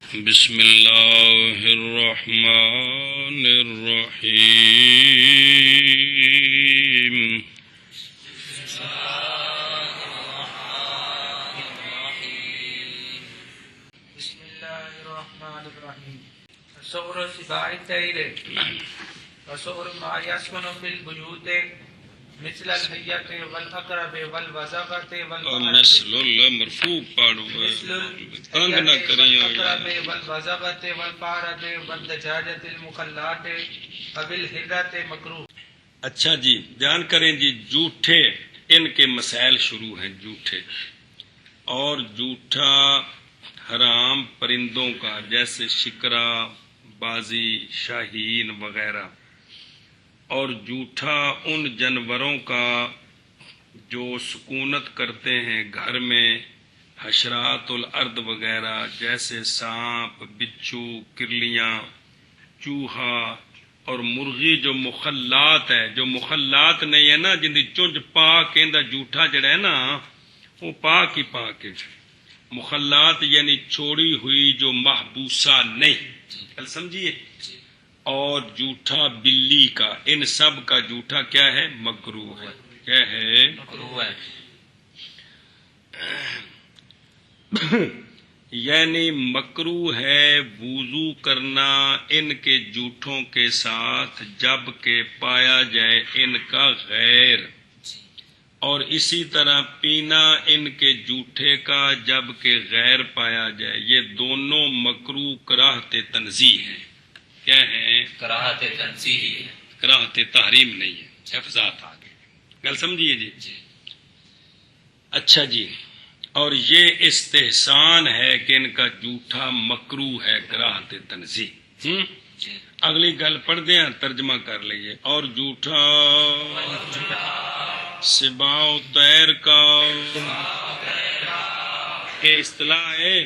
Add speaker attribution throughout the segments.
Speaker 1: بسم اللہ الرحمن الرحیم
Speaker 2: بسم اللہ الرحمن الرحیم وصور سباع الطیر وصور ما یسکن فی البیوت مثل الحیۃ والعقرب والوزغۃ
Speaker 1: مثل مرفوع پڑھو تنگ نہ کریو
Speaker 2: والعقرب والوزغۃ والفارۃ والدجاجۃ المخلات وبالحرۃ مکروہ۔
Speaker 1: اچھا جی، بیان کریں جی جھوٹے، ان کے مسائل شروع ہیں جھوٹے اور جھوٹا حرام پرندوں کا جیسے شکرا، بازی، شاہین وغیرہ، اور جھوٹا ان جانوروں کا جو سکونت کرتے ہیں گھر میں، حشرات الارض وغیرہ جیسے سانپ، بچھو، کرلیاں، چوہا اور مرغی جو مخلات ہے، جو مخلات نہیں ہے نا جن دی چونج پاک کہندا جھوٹا جڑا ہے نا وہ پاک ہی پاک ہے۔ مخلات یعنی چھوڑی ہوئی جو محبوسہ نہیں، کل سمجھیے۔ اور جھوٹا بلی کا، ان سب کا جھوٹا کیا ہے؟ مکروہ ہے۔ کیا ہے؟
Speaker 2: مکروہ ہے۔
Speaker 1: یعنی مکروہ ہے وضو کرنا ان کے جھوٹوں کے ساتھ جب کہ پایا جائے ان کا غیر، اور اسی طرح پینا ان کے جھوٹے کا جب کہ غیر پایا جائے، یہ دونوں مکروہ کراہت تنزیہ ہیں۔ کیا ہے؟
Speaker 2: کراہت تنزیہ ہے،
Speaker 1: کراہت تحریم نہیں ہے، حفظات آگے گل سمجھیے جی۔ اچھا جی، اور یہ استحسان ہے کہ ان کا جھوٹا مکروہ ہے کراہت تنزیہ۔ اگلی گل پڑھ دیں، ترجمہ کر لئیے۔ اور جھوٹا سباع الطیر کا یہ اصطلاح ہے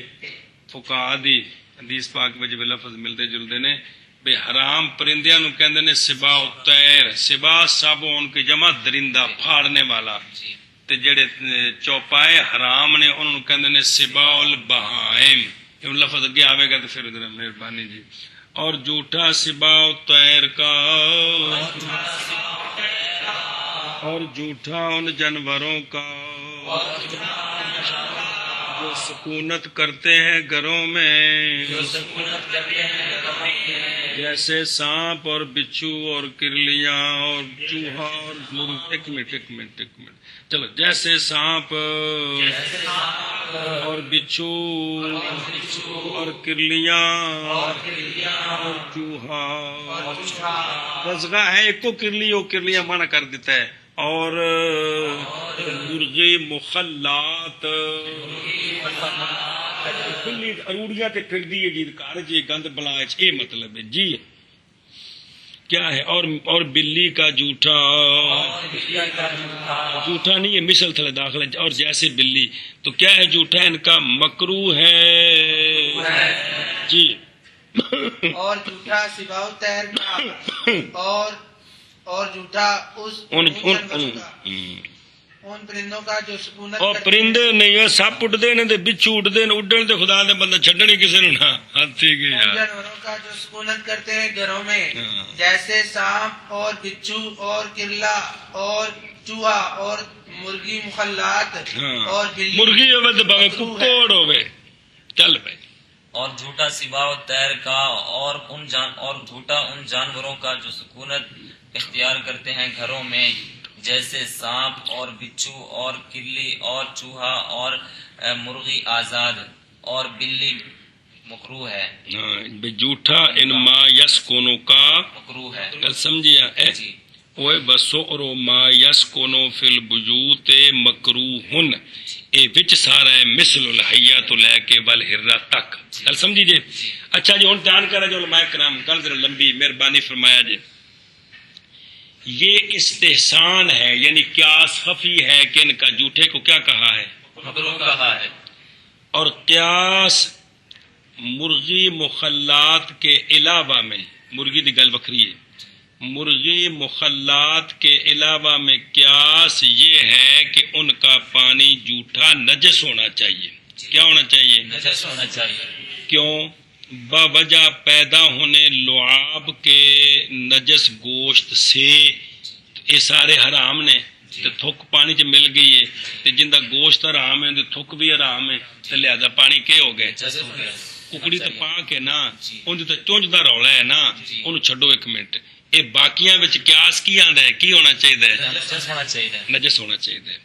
Speaker 1: فقہاء دی، حدیث پاک وچ لفظ ملتے جلتے نے بے حرام پرندیاں نو کہندے نے سباع الطیر، سباع سب ان کی جمع درندہ پھاڑنے والا، تے جڑے چوپائے حرام نے انہوں نے کہندے نے سباع البہائم، یہ لفظ اگے آوے گا تو پھر مہربانی جی۔ اور جھوٹا سباع الطیر کا، اور جھوٹا ان جانوروں کا جو سکونت کرتے ہیں گھروں میں، جیسے سانپ اور بچھو اور کرلیاں اور چوہا اور مرغ۔ ایک منٹ چلو، جیسے سانپ اور بچھو اور کرلیاں اور چوہا، وزغہ ہے ایک کو کرلی اور کرلیاں منع کر دیتا ہے، اور مرغی مخلات کھلی اروڑیاں تے پھر دی جی کار جی گند بلا، یہ مطلب ہے جی۔ کیا ہے؟ اور بلی کا جھوٹا، جھوٹا نہیں ہے، مثل تھلے داخل ہے، اور جیسے بلی، تو کیا ہے جھوٹا ان کا؟ مکروہ ہے جی۔
Speaker 2: اور جھوٹا سباع الطیر کا، اور جھوٹا ان پرندوں کا جو سکونت
Speaker 1: اور پرندے نہیں ہے، سپ اڈتے ہیں، بچھو اڈتے ہیں، اڈن تے خدا دے بندہ چھڈنی کسی نے نہ ہاتھی کے یار۔
Speaker 2: جانوروں کا جو سکونت کرتے ہیں گھروں میں، جیسے سانپ اور بچھو اور کرلا اور چوہا اور مرغی مخلات اور بلی،
Speaker 1: مرغی ہوے تے بھاوے ککڑ ہوے، چل پے۔
Speaker 3: اور جھوٹا سباع الطیر کا، اور جھوٹا ان جانوروں کا جو سکونت اختیار کرتے ہیں گھروں میں، جیسے سانپ اور بچھو اور کرلی اور چوہا اور مرغی آزاد اور بلی مکروہ ہے۔
Speaker 1: جھوٹا ان ما یسکونو کا
Speaker 3: مکروہ ہے،
Speaker 1: گل سمجھیا اے
Speaker 3: جی۔
Speaker 1: اوے بسور ما یسکونو فی البیوت مکروہن، اے وچ سارا ہے مثل الحیۃ لے کے والحرہ تک، گل سمجھی جی۔ اچھا جی، ہن دھیان کرا جو علماء کرام، گل ذرا لمبی، مہربانی فرمایا جی۔ یہ استحسان ہے، یعنی قیاس خفی ہے کہ ان کا جھوٹے کو کیا کہا ہے؟
Speaker 3: مکروہ کہا ہے۔
Speaker 1: اور قیاس مرغی مخلات کے علاوہ میں، مرغی دی گل بکھری ہے، مرغی مخلات کے علاوہ میں قیاس یہ ہے کہ ان کا پانی جھوٹا نجس ہونا چاہیے۔ کیا ہونا چاہیے؟
Speaker 3: نجس ہونا چاہیے۔
Speaker 1: کیوں؟ باوجہ پیدا ہونے لعاب کے نجس گوشت سے، یہ سارے حرام نے، تے تھک پانی چ مل گئی ہے، تے جندا گوشت حرام ہے تے تھک بھی حرام ہے، تے لہذا پانی کے ہو گئے؟ ککڑی تو پاک ہے نا، اندر تو چونج دا رولا ہے نا، انہوں چھڈو ایک منٹ، یہ باقیاں وچ قیاس کی آندا ہے، کی ہونا چاہیے؟ نجس ہونا چاہیے۔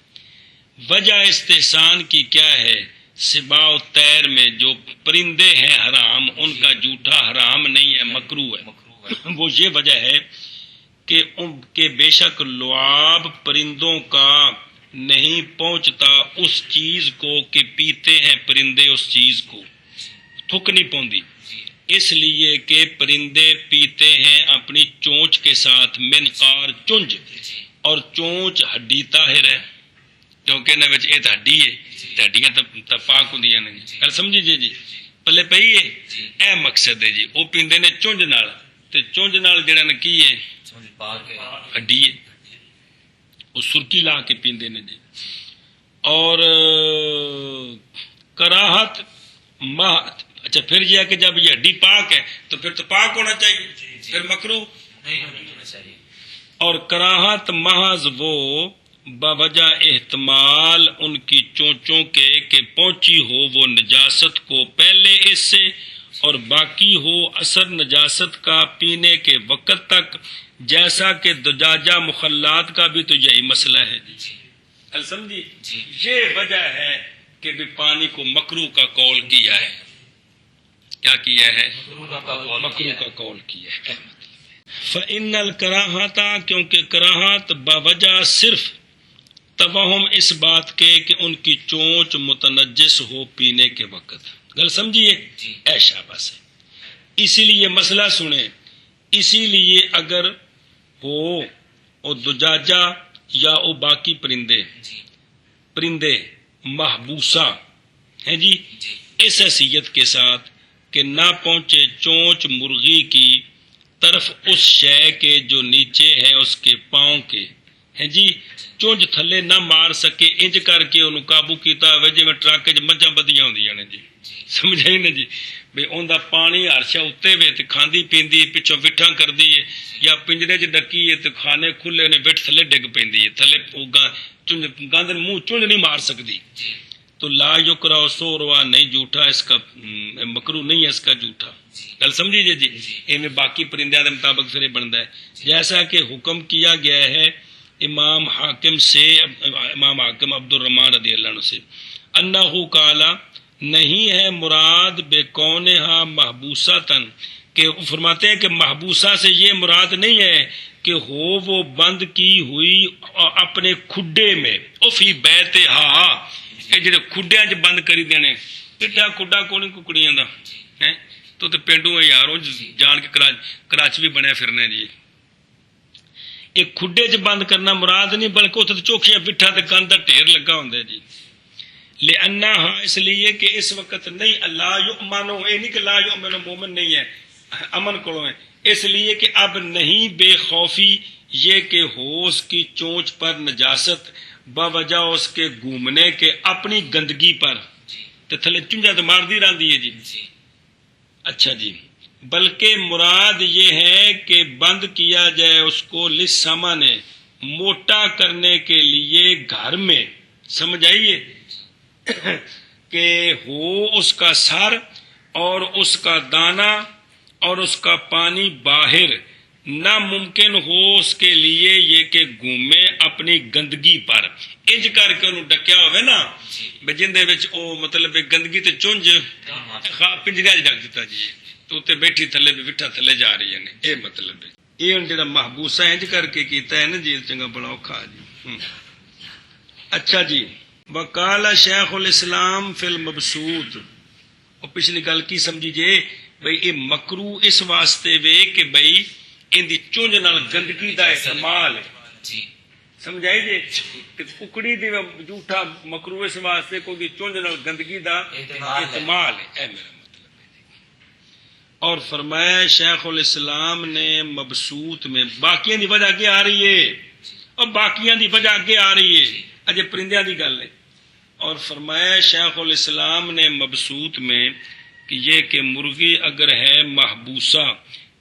Speaker 1: وجہ استحسان کی کیا ہے؟ سباع و طیر میں جو پرندے ہیں حرام، ان کا جھوٹا حرام نہیں ہے، مکروہ ہے۔ وہ یہ وجہ ہے کہ بے شک لعاب پرندوں کا نہیں پہنچتا اس چیز کو کہ پیتے ہیں پرندے اس چیز کو، تھک نہیں پوندی، اس لیے کہ پرندے پیتے ہیں اپنی چونچ کے ساتھ، منقار چونج، اور چونچ ہڈی طاہر ہے، کیونکہ انہاں وچ یہ ہڈی ہے، ہڈیاں تو پاک ہوندیاں نے، گل سمجھی جی؟ پلے پئی ہے، اے مقصد ہے جی، وہ پیندے نے چونج نال، تے چونج نال جڑا نا کی ہے؟ ہڈی ہے، وہ سرکی لا کے پیندے نے جی۔ اور کراہت مہت، اچھا پھر یہ ہے کہ جب یہ ہڈی پاک ہے تو پھر تو پاک ہونا چاہیے، پھر مکروہ نہیں ہونا چاہیے۔ اور کراہت محض وہ باوجہ احتمال ان کی چونچوں کے کہ پہنچی ہو وہ نجاست کو پہلے اس سے، اور باقی ہو اثر نجاست کا پینے کے وقت تک، جیسا کہ دجاجہ مخلات کا بھی تو یہی مسئلہ ہے جی، سمجھی؟ یہ وجہ ہے کہ بھی پانی کو مکروہ کا قول کیا ہے، کیا کیا ہے؟ مکروہ کا قول کیا ہے۔ فَإِنَّ الْكَرَاهَةَ، کیونکہ کراہت باوجہ صرف توہم اس بات کے کہ ان کی چونچ متنجس ہو پینے کے وقت، گل سمجھیے؟ اے شاباش ہے۔ اسی لیے مسئلہ سنیں، اسی لیے اگر ہو او دجاجہ یا او باقی پرندے محبوسہ ہیں جی، اس حیثیت کے ساتھ کہ نہ پہنچے چونچ مرغی کی طرف اس شے کے جو نیچے ہے اس کے پاؤں کے، ہیں جی، چونج تھلے نہ مار سکے، انج کر کے انہوں قابو کیتا ہوئے جی میں ٹرک چ مجھاں بدیاں ہوندیاں نے جی، سمجھائی نا جی؟ بھئی اوندا پانی ہرشا اتے وے تے کھاندی پیندی پچھوں وٹھاں کردی ہے، یا پنجرے چ ڈکی ہے تے کھانے کھلے نے وٹ تھلے ڈگ پیندی ہے، تھلے گند منہ چونج نہیں مار سکتی، تو لا یکرہ سوروا نہیں جھوٹا، اس کا مکروہ نہیں ہے اس کا جھوٹا، گل سمجھیے جی؟ ایویں باقی پرندیاں دے مطابق پھر بنتا ہے، جیسا کہ حکم کیا گیا ہے امام حاکم عبد الرحمن رضی اللہ عنہ سے، انہو قالا، نہیں ہے مراد بے کونہا محبوساتن، کہ فرماتے ہیں کہ محبوسہ سے یہ مراد نہیں ہے کہ ہو وہ بند کی ہوئی اپنے کھڈے میں، او فی بیتہا، کہ جڑے کھڈیاں چ بند کری دینے، پٹھا کھڈا کونی ککڑیاں دا ہے، تو پینڈو ہے یارو جان کے کراچ بھی بنیا پھرنا جی، ایک کھڈے چ بند کرنا مراد نہیں، بلکہ اتنے چوکھیاں پٹھا تے گند دا ڈھیر لگا ہوندا جی، لأنہا، اس لیے کہ اس وقت نہیں، اللہ یؤمنو، اے نہیں کہ لا یؤمنو مومن نہیں ہے، امن کرو ہے، اس لیے کہ اب نہیں بے خوفی یہ کہ ہو اس کی چونچ پر نجاست باوجہ اس کے گھومنے کے اپنی گندگی پر، تے تھلے چنجا تو مار دی رہندی ہے جی، اچھا جی، بلکہ مراد یہ ہے کہ بند کیا جائے اس کو لسامانے، موٹا کرنے کے لیے گھر میں، سمجھ آئیے؟ کہ ہو اس کا سر اور اس کا دانہ اور اس کا پانی باہر، ناممکن ہو اس کے لیے یہ کہ گھومے اپنی گندگی پر، انج کر کے انہوں ڈکیا ہوئے نا جندے وچ او مطلب گندگی تے چونج پنجرے وچ ڈک دیتا جی، تو تے بیٹھی تھلے بھی وٹھا تھلے جا رہی ہے، اے مطلب ہے یہ جڑا محبوسہ انج کر کے کیتا ہے نا جی، چنگا بڑا اوکھا جی۔ اچھا جی، وقال شیخ الاسلام فی المبسوط، اور پچھلی گل کی سمجھیے بھئی یہ مکروہ اس واسطے وے کہ بھئی ان دی چونج نال گندگی دا احتمال ہے، سمجھائی جی؟ کہ ککڑی دی جھوٹا مکروہ اس واسطے کو دی چونج نال گندگی دا احتمال ہے، اے میرا مطلب ہے۔ اور فرمایا شیخ الاسلام نے مبسوط میں، باقیاں دی وجہ آگے آ رہی ہے، اور باقیاں دی وجہ آگے آ رہی ہے، اجے پرندیاں دی گل ہے، اور فرمایا شیخ الاسلام نے مبسوط میں کہ یہ کہ مرغی اگر ہے محبوسہ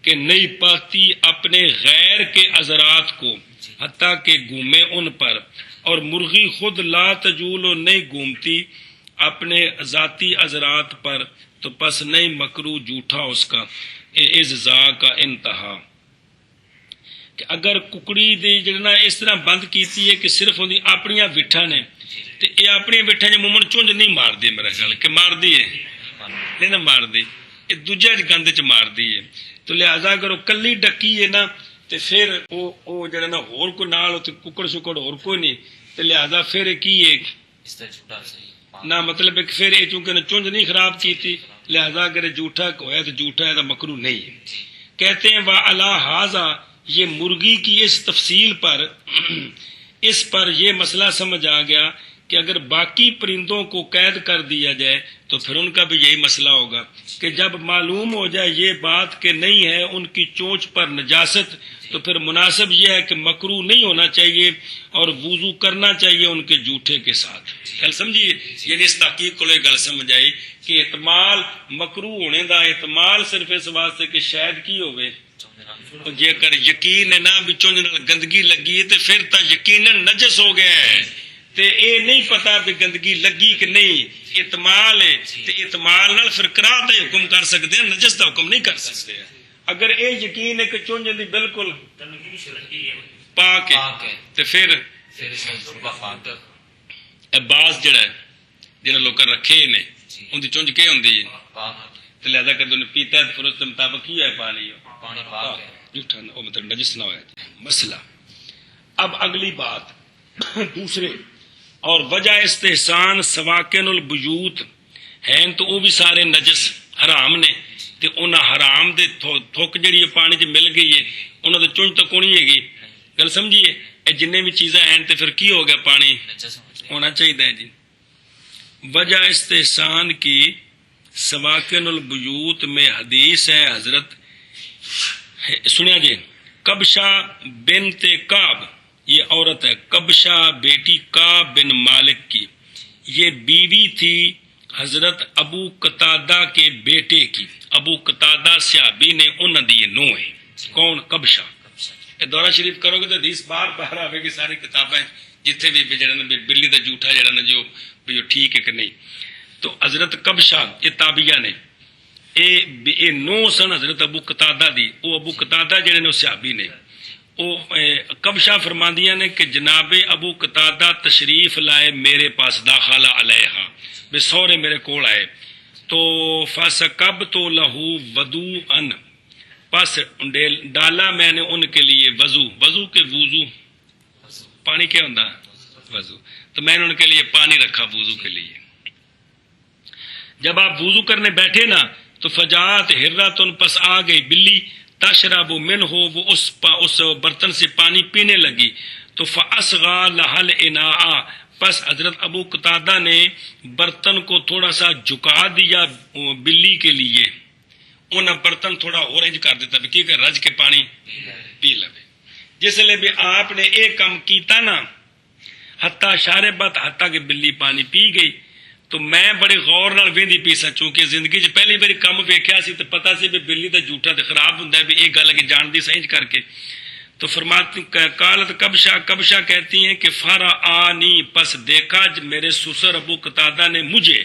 Speaker 1: کہ نہیں پاتی اپنے غیر کے عذرات کو حتیٰ کہ گھومے ان پر، اور مرغی خود لا تجول و نہیں گھومتی اپنے ذاتی عذرات پر، تو پس نہیں مکرو جھوٹا اس کا اجزا کا انتہا۔ کہ اگر ککڑی دی جڑنا اس طرح بند کیتی ہے کہ صرف اندی اپنی وٹھا نے تے اے اپنی وٹھا جو مومن چونج نہیں مار دی، میرا خیال کہ مار دی ہے نہیں نہ مار دی، یہ دوجہ گند چ مار دی ہے، تو لہذا اگر وہ کلی ڈکی ہے نا تے پھر وہ جڑا نا ہور کوئی نال تے ککڑ شکڑ ہور کوئی نہیں، تے لہذا پھر کی ہے
Speaker 3: اس طرح جھوٹا صحیح
Speaker 1: نہ مطلب ہے کہ پھر یہ چونکہ چونج نہیں خراب کی تھی لہذا اگر جھوٹا ہویا تو جھوٹا ہے تو مکروہ نہیں ہے۔ کہتے ہیں وَعَلَى هَذَا، یہ مرغی کی اس تفصیل پر اس پر یہ مسئلہ سمجھ آ گیا کہ اگر باقی پرندوں کو قید کر دیا جائے تو پھر ان کا بھی یہی مسئلہ ہوگا کہ جب معلوم ہو جائے یہ بات کہ نہیں ہے ان کی چونچ پر نجاست، تو پھر مناسب یہ ہے کہ مکروہ نہیں ہونا چاہیے اور وضو کرنا چاہیے ان کے جھوٹے کے ساتھ۔ گل سمجھیے، یعنی اس تحقیق کو گل سمجھ آئی کہ احتمال مکروہ ہونے دا احتمال صرف اس واسطے کہ شاید کی ہوئے جے کر یقین ہے نا بھی چونج نال گندگی لگی ہے تو پھر تا یقیناً نجس ہو گیا ہے، تے اے نہیں پتا بھی گندگی لگی کہ نہیں، احتمال ہے، تے احتمال نال پھر کراہت دا حکم کر سکتے ہیں، نجس دا حکم نہیں کر سکتے۔ اگر اے یقین ہے کہ چونج دی بالکل پاک ہے تے پھر
Speaker 3: اس میں جھوٹا پاک
Speaker 1: بعض جڑا ہے جنہاں لوکاں رکھے نے ان دی چونج کی ہوندی ہے
Speaker 3: پاک
Speaker 1: تے لہذا کہ انہوں نے پیتا ہے تو پھر اس کے مطابق ہی ہے پانی
Speaker 3: پانی پاک ہے۔
Speaker 1: جھوٹا نہ مطلب نجس نہ ہوا مسئلہ۔ اب اگلی بات دوسرے اور وجہ استحسان سواکن البیوت ہیں تو وہ بھی سارے نجس حرام نے، تے انہاں حرام دے تھوک جڑی پانی چ مل گئی ہے انہاں دے چونج تو کونی ہے گی، گل سمجھیے، اے جننے بھی چیزیں ہیں تے پھر کی ہو گیا پانی ہونا چاہیے جی۔ وجہ استحسان کی سواکن البیوت میں حدیث ہے، حضرت سنیا جی، کبشہ بنت کعب، یہ عورت ہے کبشہ بیٹی کعب بن مالک کی، یہ بیوی تھی حضرت ابو قتادہ کے بیٹے کی، ابو قتادہ صحابی نے انہاں دی یہ نو ہے، کون؟ کبشہ۔ دورہ شریف کرو گے تو حدیث بار بار آئے گی ساری کتابیں جتنے بھی جڑا بلی دا جھوٹا جڑا نا جو ٹھیک ہے کہ نہیں۔ تو حضرت کبشہ یہ تابعہ نے، اے نو سن حضرت ابو قتادہ دی، او ابو قتادہ جڑے نے صحابی نے، او کبشہ فرماندیاں نے کہ جناب ابو قتادہ تشریف لائے میرے پاس، داخلہ علیہا، بے سورے میرے کول آئے، تو فسکبت لہو ودوءن، پس ڈالا میں نے ان کے لیے وضو کے وضو پانی کیا ہوتا وضو، تو میں نے ان کے لیے پانی رکھا وضو کے لیے۔ جب آپ وضو کرنے بیٹھے نا تو فجاعت ہراتن، پس آ گئی بلی، تشرب من ہو، وہ اس برتن سے پانی پینے لگی، تو فاصغى لها الاناء، پس حضرت ابو قتادہ نے برتن کو تھوڑا سا جھکا دیا بلی کے لیے، انہیں برتن تھوڑا اور انج کر دیتا بھی کہ رج کے پانی پی لے۔ جس لئے بھی آپ نے ایک کم کیتا نا حتیٰ شاربت، حتیٰ کہ بلی پانی پی گئی، تو میں بڑے غور نال ویندی پی سا، چونکہ زندگی چ پہلی باری کم ویکھیا سی تے پتہ سی بھی بلی دا جھوٹا تے خراب ہوندا ہے، بھی ایک گل کہ جان دی سہج کر کے۔ تو فرماتی قالت کبشہ کہتی ہیں کہ فرآنی، پس دیکھا میرے سسر ابو قتادہ نے مجھے،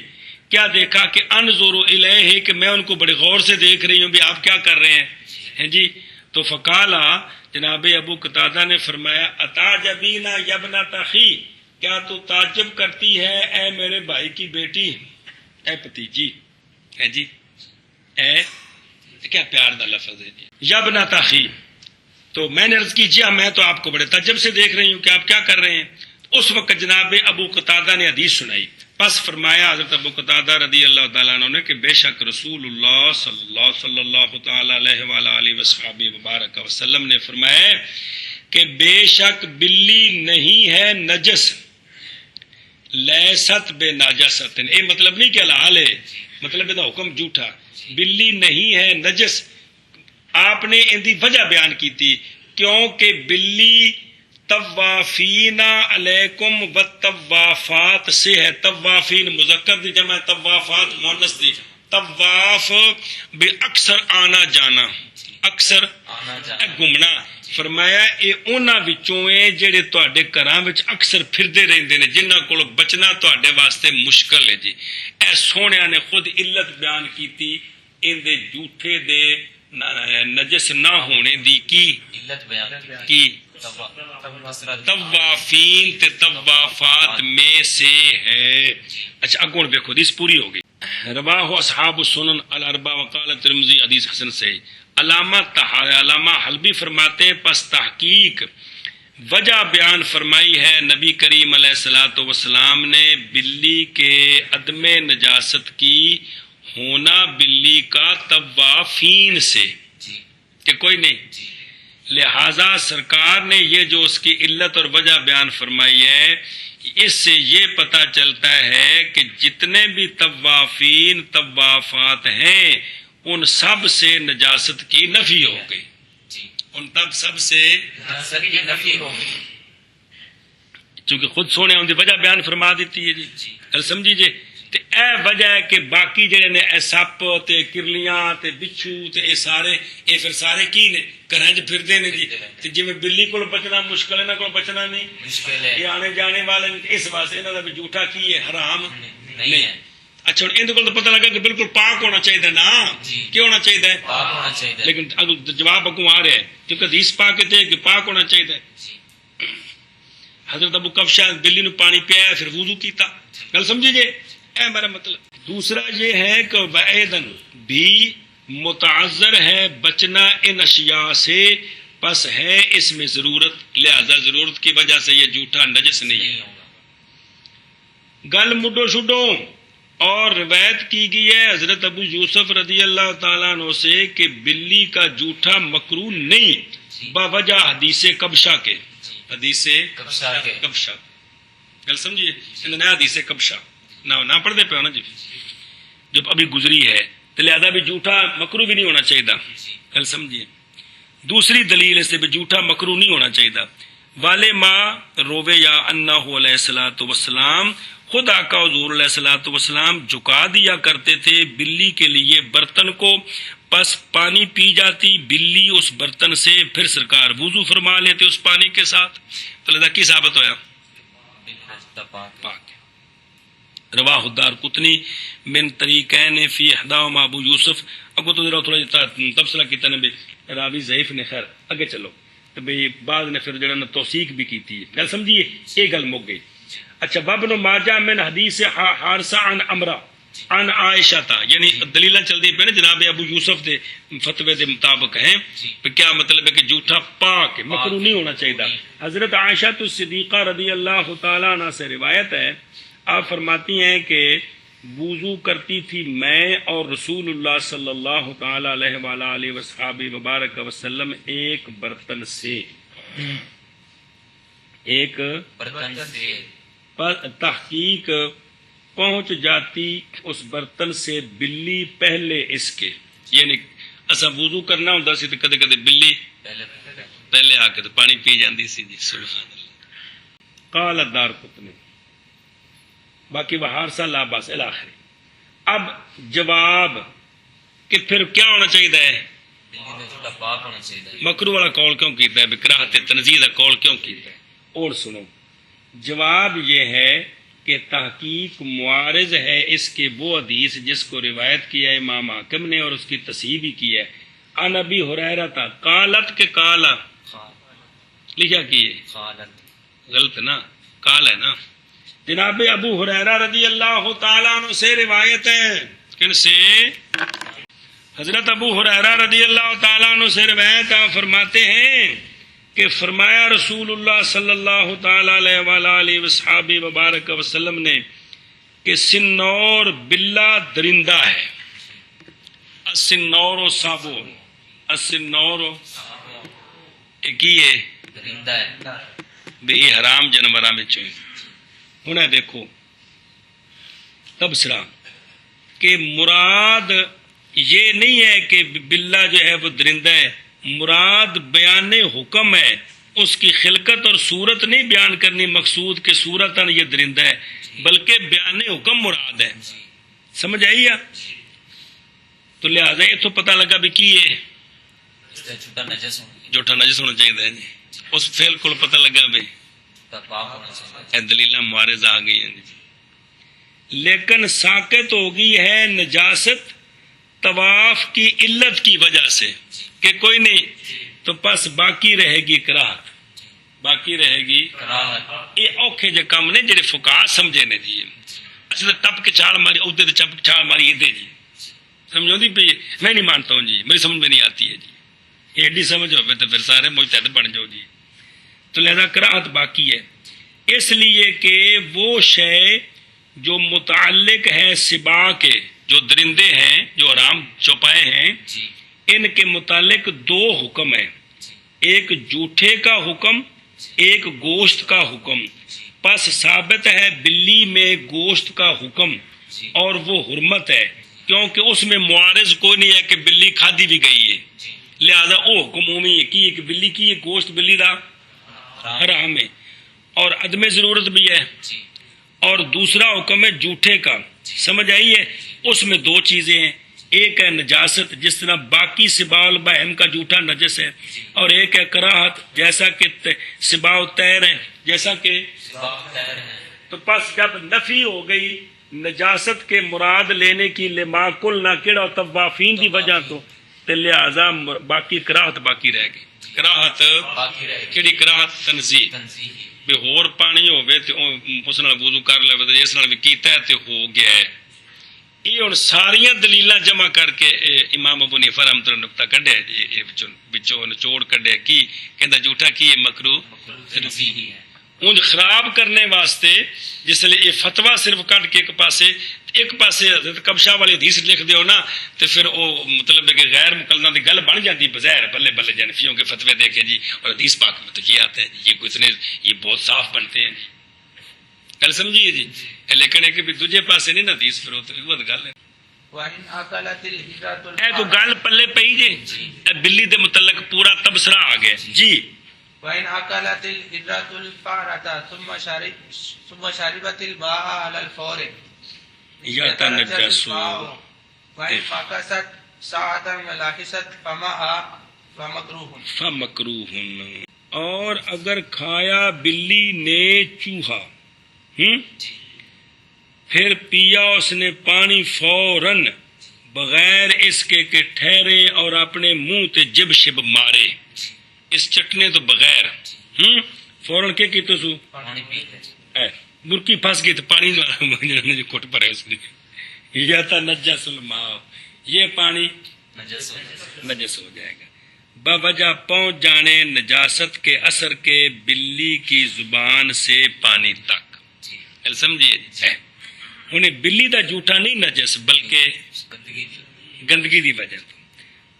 Speaker 1: کیا دیکھا کہ انظر الیہ، کہ میں ان کو بڑے غور سے دیکھ رہی ہوں بھی آپ کیا کر رہے ہیں جی۔ تو فقالا، جناب ابو قتادہ نے فرمایا اتعجبین یا ابنۃ اخی، کیا تو تعجب کرتی ہے اے میرے بھائی کی بیٹی، اے بھتیجی ہے جی، اے کیا پیار دا لفظ ہے جی، یا ابنۃ اخی۔ تو میں نے عرض کی جی میں تو آپ کو بڑے تعجب سے دیکھ رہی ہوں کہ آپ کیا کر رہے ہیں۔ اس وقت جناب ابو قتادہ نے حدیث سنائی، پس فرمایا حضرت ابو قتادہ رضی اللہ تعالیٰ عنہ نے کہ بے شک رسول اللہ صلی اللہ تعالیٰ علیہ وآلہ وصحبہ وبارک وسلم نے فرمایا کہ بے شک بلی نہیں ہے نجس، لیست بے ناجست، یہ مطلب نہیں کہ حلال ہے، مطلب یہ حکم جھوٹا، بلی نہیں ہے نجس۔ آپ نے ان دی وجہ بیان کی تھی، کیونکہ بلی طوافین علیکم والطوافات سے ہے، طوافین مذکر دی جمع، طوافات مؤنث دی، طواف بے اکثر آنا جانا، اکثر
Speaker 3: آنا جانا،
Speaker 1: گھومنا، فرمایا یہ انہاں وچوں ہے جڑے تواڈے گھراں وچ اکثر پھردے رہندے نے، جنہاں کول بچنا تواڈے واسطے مشکل ہے جی۔ اے سونیاں نے خود علت بیان کیتی ان دے جھوٹے دے نجس نہ ہونے دی، کی
Speaker 3: علت بیان
Speaker 1: کی
Speaker 3: طواف
Speaker 1: طوافین تے طوافات میں سے ہے۔ اچھا اگوں دیکھو حدیث پوری ہو گئی۔ رواہ اصحاب السنن الاربعہ وقال ترمذی، حدیث حسن سے علامہ حلبی فرماتے ہیں پس تحقیق وجہ بیان فرمائی ہے نبی کریم علیہ الصلوۃ والسلام نے بلی کے عدم نجاست کی ہونا بلی کا طوافین سے، کہ کوئی نہیں، لہذا سرکار نے یہ جو اس کی علت اور وجہ بیان فرمائی ہے، اس سے یہ پتہ چلتا ہے کہ جتنے بھی طوافین طوافات ہیں ان سب سے نجاست کی نفی ہو گئی، ان تب سب سے
Speaker 3: نفی ہو گئی،
Speaker 1: چونکہ خود سونے ان کی وجہ بیان فرما دیتی ہے جی، گل سمجھی جی۔ تے اے وجہ ہے کہ باقی جڑے نے اے سپ تے کرلیاں تے بچھو تے اے سارے اے پھر سارے کی نے گھراں وچ پھردے نے جی، تے جویں بلی کول بچنا مشکل ہے، انہاں کول بچنا نہیں
Speaker 3: مشکل ہے،
Speaker 1: یہ آنے جانے والے اس واسطے انہاں دا بھی جھوٹا کی ہے، حرام
Speaker 3: نہیں ہے۔
Speaker 1: اچھا ہن اندے کول تو پتہ لگا کہ بالکل پاک ہونا چاہیے نا، کیوں ہونا چاہیے؟
Speaker 3: پاک ہونا چاہیے،
Speaker 1: لیکن اگر جواب اگوں آ رہا ہے کیونکہ حدیث پاک ہے کہ پاک ہونا چاہیے۔ حضرت ابو کبشہ بلی نو پانی پیا پھر وضو کیتا، گل سمجھی جی، اے میرا مطلب۔ دوسرا یہ ہے کہ بعیدن بھی متعذر ہے بچنا ان اشیاء سے، پس ہے اس میں ضرورت، لہذا ضرورت کی وجہ سے یہ جھوٹا نجس نہیں
Speaker 3: ہوگا۔
Speaker 1: گل مڈو شڈو اور روایت کی گئی ہے حضرت ابو یوسف رضی اللہ تعالیٰ عنہ سے کہ بلی کا جھوٹا مکروہ نہیں باوجہ حدیث کبشہ کے، حدیث کبشہ، گل سمجھیے، نیا حدیث کبشہ نہ پڑھتے پہ نا جی، جب ابھی گزری ہے تو لہذا بھی جھوٹا مکروہ بھی نہیں ہونا چاہیے، گل سمجھیے۔ دوسری دلیل اس سے بھی جھوٹا مکروہ نہیں ہونا چاہیے۔ والے ماں روے یا انہ علیہ الصلوۃ والسلام، خود آقا حضور علیہ الصلوۃ والسلام جھکا دیا کرتے تھے بلی کے لیے برتن کو، پس پانی پی جاتی بلی اس برتن سے، پھر سرکار وضو فرما لیتے اس پانی کے ساتھ، تو لہذا کی ثابت ہویا؟ پاک۔ رواہ الدارقطنی من طریقین فی احداہما ابو یوسف، اگو تو ذرا تھوڑا تبصرہ کیتا نے بھی راوی ضعیف نے، خیر اگے چلو، تو بھئی بعض نے پھر جڑا توثیق بھی کیتی ہے، گل سمجھیے، یہ گل مک گئی۔ اچھا وابن ماجہ من حدیث حارثہ عن امرہ عن عائشہ تھا، یعنی دلیلاں چلتی پہ نا جناب ابو یوسف دے فتوے دے مطابق ہیں، پھر کیا مطلب ہے کہ جھوٹا پاک ہے، مکروہ نہیں ہونا چاہیے۔ حضرت عائشہ صدیقہ رضی اللہ تعالیٰ عنہ سے روایت ہے، آپ فرماتی ہیں کہ وضو کرتی تھی میں اور رسول اللہ صلی اللہ تعالی علیہ وآلہ وصحبہ وبارک وسلم ایک برتن سے، ایک
Speaker 3: برتن سے،
Speaker 1: پر تحقیق پہنچ جاتی اس برتن سے بلی پہلے اس کے، یعنی اسا وضو کرنا ہوندا سی تے کدے کدے بلی پہلے آ کے تو پانی پی جاندی سی جی، سبحان اللہ۔ قال الدارقطنی، باقی وحارثہ لا باس الاخر۔ اب جواب کہ پھر کیا ہونا چاہیے؟
Speaker 3: پاک ہونا چاہیے۔
Speaker 1: مکروہ والا قول کیوں کیتا ہے؟ بکراہت تنزیہ کا قول کیوں کیتا ہے؟ اور سنو، جواب یہ ہے کہ تحقیق معارض ہے اس کے وہ حدیث جس کو روایت کیا ہے امام حاکم نے اور اس کی تصحیح بھی کی ہے، عن ابی ہریرہ تھا قالت کے کالا لکھا کیے، غلط نا، کال ہے نا، جناب ابو ہریرہ رضی اللہ تعالیٰ عنہ سے روایت ہے، کن سے؟ حضرت ابو ہریرہ رضی اللہ تعالیٰ عنہ سے روایت ہے، فرماتے ہیں کہ فرمایا رسول اللہ صلی اللہ تعالیٰ علیہ وآلہ وصحبہ وبارک وسلم نے کہ سنور بلا درندہ ہے، السنور و سابو، السنور ایک ہی ہے،
Speaker 3: درندہ ہے،
Speaker 1: بے حرام جانوراں میں چوئی۔ ہن دیکھو تبصرہ کہ مراد یہ نہیں ہے کہ بلا جو ہے وہ درندہ ہے، مراد بیان حکم ہے، اس کی خلقت اور صورت نہیں بیان کرنی مقصود کہ صورتاً یہ درندہ ہے، بلکہ بیان حکم مراد ہے، سمجھ آئی ہے؟ تو لہٰذا یہ تو پتہ لگا بھی کی ہے
Speaker 3: جھوٹا نجس ہونا
Speaker 1: جھوٹا نجس ہونا چاہیے جی، اس فعل کو پتہ لگا بھی
Speaker 3: پاک ہونا چاہیے.
Speaker 1: دلیل معارض آ گئی ہیں جی. لیکن ساقط ہوگی ہے نجاست طواف کی علت کی وجہ سے کہ کوئی نہیں، تو پس باقی رہے گی کراہت، باقی رہے گی.
Speaker 3: کراہت.
Speaker 1: یہ اوکھے جے کام نے جڑے فقہا سمجھے نے جی. اچھا ٹپ کے چھال ماری ادھر تے چپ چھال ماری ادھر جی، سمجھو دی پی میں نہیں مانتا ہوں جی، میری سمجھ میں نہیں آتی ہے جی. یہ ایڈی سمجھ ہوئے تو پھر سارے مجتہد بن جاؤ جی. تو لہذا کراہت باقی ہے، اس لیے کہ وہ شے جو متعلق ہے سبا کے، جو درندے ہیں جو حرام چوپائے ہیں،
Speaker 3: جی
Speaker 1: ان کے متعلق دو حکم ہیں، ایک جھوٹے کا حکم، ایک گوشت کا حکم. پس ثابت ہے بلی میں گوشت کا حکم
Speaker 3: جی
Speaker 1: اور وہ حرمت ہے، کیونکہ اس میں معارض کوئی نہیں ہے کہ بلی کھادی بھی گئی ہے.
Speaker 3: جی
Speaker 1: لہذا وہ حکم اومی ہے کہ ایک بلی کی گوشت بلی دا حرام ہے اور عدم ضرورت بھی ہے.
Speaker 3: جی
Speaker 1: اور دوسرا حکم ہے جھوٹے کا. سمجھ آئی ہے؟ اس میں دو چیزیں ہیں، ایک ہے نجاست جس طرح باقی سباع البہم کا جھوٹا نجس ہے، اور ایک ہے کراہت جیسا کہ سباع الطیر ہے، جیسا کہ. تو پس جب نفی ہو گئی نجاست کے مراد لینے کی لما کل نہ کڑا طوافین دی وجہ تو لہذا باقی کراہت باقی رہ گئی. کراہت
Speaker 3: باقی رہے گی.
Speaker 1: کیڑی کراہت تنزیہ
Speaker 3: تنزیہی.
Speaker 1: بھی ہور پانی ہوے تے اس نال وضو کر لے تے اس نال بھی کیتا ہے تے ہو گیا ہے. یہ ہن ساریاں دلیلاں جمع کر کے امام ابو حنیفہ رحمۃ اللہ نقطہ کڈیا وچوں نچوڑ کڈیا کی کہندا جھوٹا کی مکروہ
Speaker 3: تنزیہی ہے.
Speaker 1: اونج خراب کرنے واسطے جس لئے یہ فتویٰ صرف کٹ کے ایک پاسے حضرت کبشا والی حدیث لکھ دیو نا تو پھر وہ مطلب ہے کہ غیر مقلدہ دی گل بن جاتی بظاہر بلے بلے جنفیوں کے فتوے دے کے جی، اور حدیث پاک میں تو یہ آتا ہے جی، یہ کوئی اتنے یہ بہت صاف بنتے ہیں جی. گل سمجھیے جی. لیکن ایک بھی دوجے پاسے نہیں نا حدیث پھر ہوتے وہ گل ہے.
Speaker 2: وَإِنْ أَكَلَتِ الْهِجْرَةُ
Speaker 1: اے تو گل پلے پئی جی، بلی دے متعلق پورا تبصرہ آ گیا جی.
Speaker 2: وَإِنْ أَكَلَتِ الْهِجْرَةُ الْفَارَةَ ثُمَّ شَرِبَتِ الْمَاءَ عَلَى الْفَوْرِ
Speaker 1: یتنجس
Speaker 2: وَإِنْ مَكَثَتْ سَاعَةً وَلَحِست فَمَعَهَا فَمَكْرُوهٌ
Speaker 1: فمکروہن. اور اگر کھایا بلی نے چوہا پھر پیا اس نے پانی فوراً بغیر اس کے کہ ٹھہرے اور اپنے منہ تے جب شب مارے، اس چٹنے تو بغیر فوراً کیا کی تو سو
Speaker 3: پانی پی لے.
Speaker 1: برکی پھنس گئی تو پانی کھٹ پڑے اس نے. یا تا نجس الماء، یہ پانی
Speaker 3: نجس ہو جائے.
Speaker 1: نجس ہو جائے گا بوجہ پہنچ جانے نجاست کے اثر کے بلی کی زبان سے پانی تک.
Speaker 3: جی
Speaker 1: سمجھیے انہیں بلی دا جھوٹا نہیں نجس بلکہ
Speaker 3: گندگی.
Speaker 1: گندگی دی وجہ تو.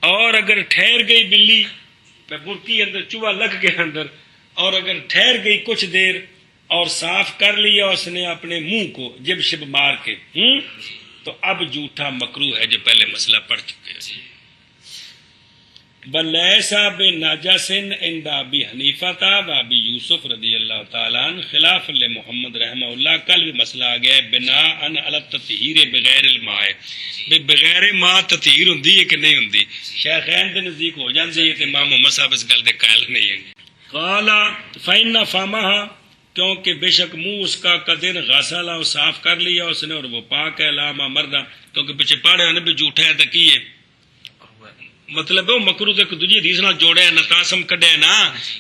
Speaker 1: اور اگر ٹھہر گئی بلی برکی اندر چوہا لگ گیا اندر، اور اگر ٹھہر گئی کچھ دیر اور صاف کر لیا اس نے اپنے منہ کو جب شب مار کے تو اب جھوٹا مکروہ ہے جو پہلے مسئلہ پڑھ چکے ہیں. بلیسا بنجس عند ابی حنیفہ و ابی یوسف رضی اللہ تعالیٰ عنہ خلاف محمد رحمہ اللہ. کل بھی مسئلہ آ گیا ہے بنا ان علی التطہیر بغیر الماء، بغیر ماء تطہیر ہوندی ہے کہ نہیں ہوندی؟ شیخین دے نزدیک ہو جاندی ہے تے امام محمد صاحب اس گل دے قائل نہیں ہیں. قال فإن فمها، کیونکہ بے شک منہ اس کا قدر غسلہ اور صاف کر لیا اس نے اور وہ پاک ہے. لاما مردہ، کیونکہ پیچھے پڑھے نے بھی جھوٹا ہے تو کی ہے مطلب ہے وہ مکروہ ایک دوجی حدیث نال جوڑے نا قاسم کڈے نا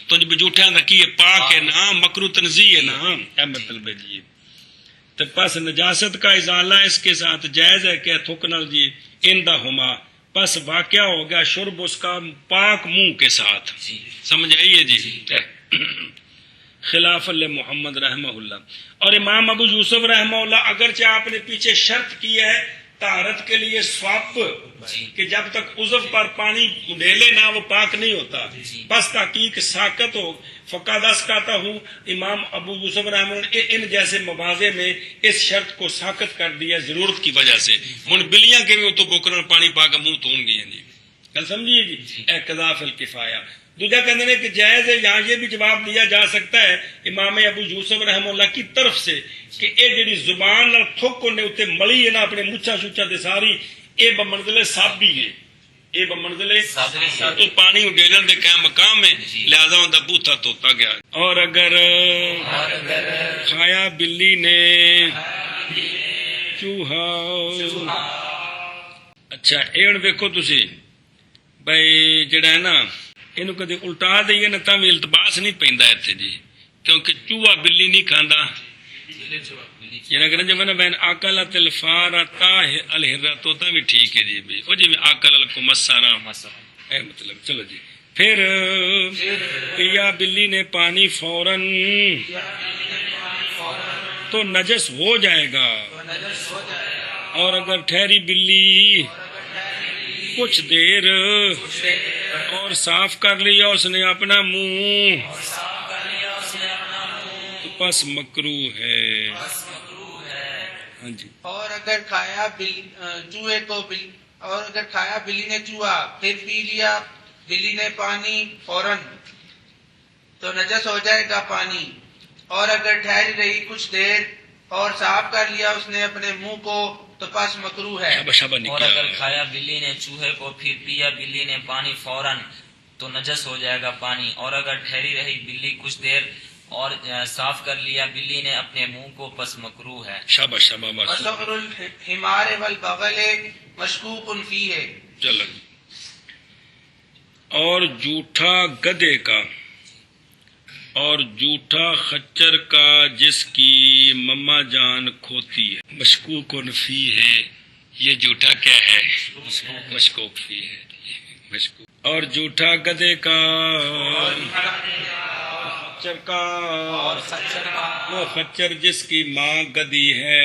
Speaker 1: تو جو جھوٹے دا کی ہے پاک ہے نا، مکروہ تنزیہ ہے نا، اے مطلب ہے جی. تو پس نجاست کا ازالہ اس کے ساتھ جائز ہے کہ تھک نال جی اندہما، پس واقعہ ہو گیا شرب اس کا پاک منہ کے ساتھ. سمجھ آئی ہے جی. خلاف محمد رحمہ اللہ. اور امام ابو یوسف رحمہ اللہ اگرچہ آپ نے پیچھے شرط کی ہے طہارت کے لیے سواپ کہ جب تک عضو پر پانی ڈیلے نہ وہ پاک نہیں ہوتا، پس تحقیق ساکت ہو فقد اسقطہ ہوں. امام ابو یوسف رحمہ اللہ ان جیسے مواضع میں اس شرط کو ساکت کر دیا ضرورت کی وجہ سے. من بلیاں کے بھی تو بوکرن پانی پا کے منہ دھون گئی ہیں جی. کل سمجھیے جی. اے قضاء فی الکفایہ. دوجا کہتے ہیں کہ جائز ہے، یہاں یہ بھی جواب دیا جا سکتا ہے امام ابو یوسف رحمہ اللہ کی طرف سے کہ اے جڑی زبان نال تھک نے اوتے ملی ہے نا اپنے مچھا شچا تے ساری یہ بمنزل سابی ہے، یہ بمنزل
Speaker 3: سابی ہے۔
Speaker 1: تو پانی اڈیلن دے قائم مقام ہے، لہذا ان کا بوتھا توتا گیا۔ اور اگر کھایا بلی نے چوہا، اچھا یہ ہوں دیکھو تسی بھائی جڑا ہے نا یہ کدی الٹا دئیے نا تاں بھی التباس نہیں پیندا اتنے جی، کیونکہ چوہا بلی نہیں کھاندا۔ جب نا بین آکل الفار الہرا توتا بھی ٹھیک ہے جی بھی، وہ جی آکل الکمسارا اے مطلب۔ چلو جی پھر پیا بلی نے پانی فوراً تو نجس ہو جائے گا، اور اگر ٹھہری بلی کچھ دیر اور صاف کر لیا اس نے اپنا منہ تو پس مکروہ ہے۔ ہاں جی۔
Speaker 2: اور اگر کھایا چوہے کو اور اگر کھایا بلی نے چوہا پھر پی لیا بلی نے پانی فوراً تو نجس ہو جائے گا پانی، اور اگر ٹھہری رہی کچھ دیر اور صاف کر لیا اس نے اپنے منہ کو تو پس مکروہ ہے۔
Speaker 3: اور اگر کھایا بلی نے چوہے کو پھر پیا بلی نے پانی فوراً تو نجس ہو جائے گا پانی، اور اگر ٹھہری رہی بلی کچھ دیر اور صاف کر لیا بلی نے اپنے منہ کو پس مکروہ ہے۔
Speaker 1: شاباش شاباش۔
Speaker 2: وصغر الحمار والبغل مشکوک فیہ۔
Speaker 1: چلو، اور جھوٹا گدھے کا اور جھوٹا خچر کا جس کی مما جان کھوتی ہے، مشکوک فی ہے۔ یہ جھوٹا کیا ہے؟ مشکوک فی ہے، مشکوک۔ اور جھوٹا گدھے کا خچر کا وہ خچر جس کی ماں گدی ہے،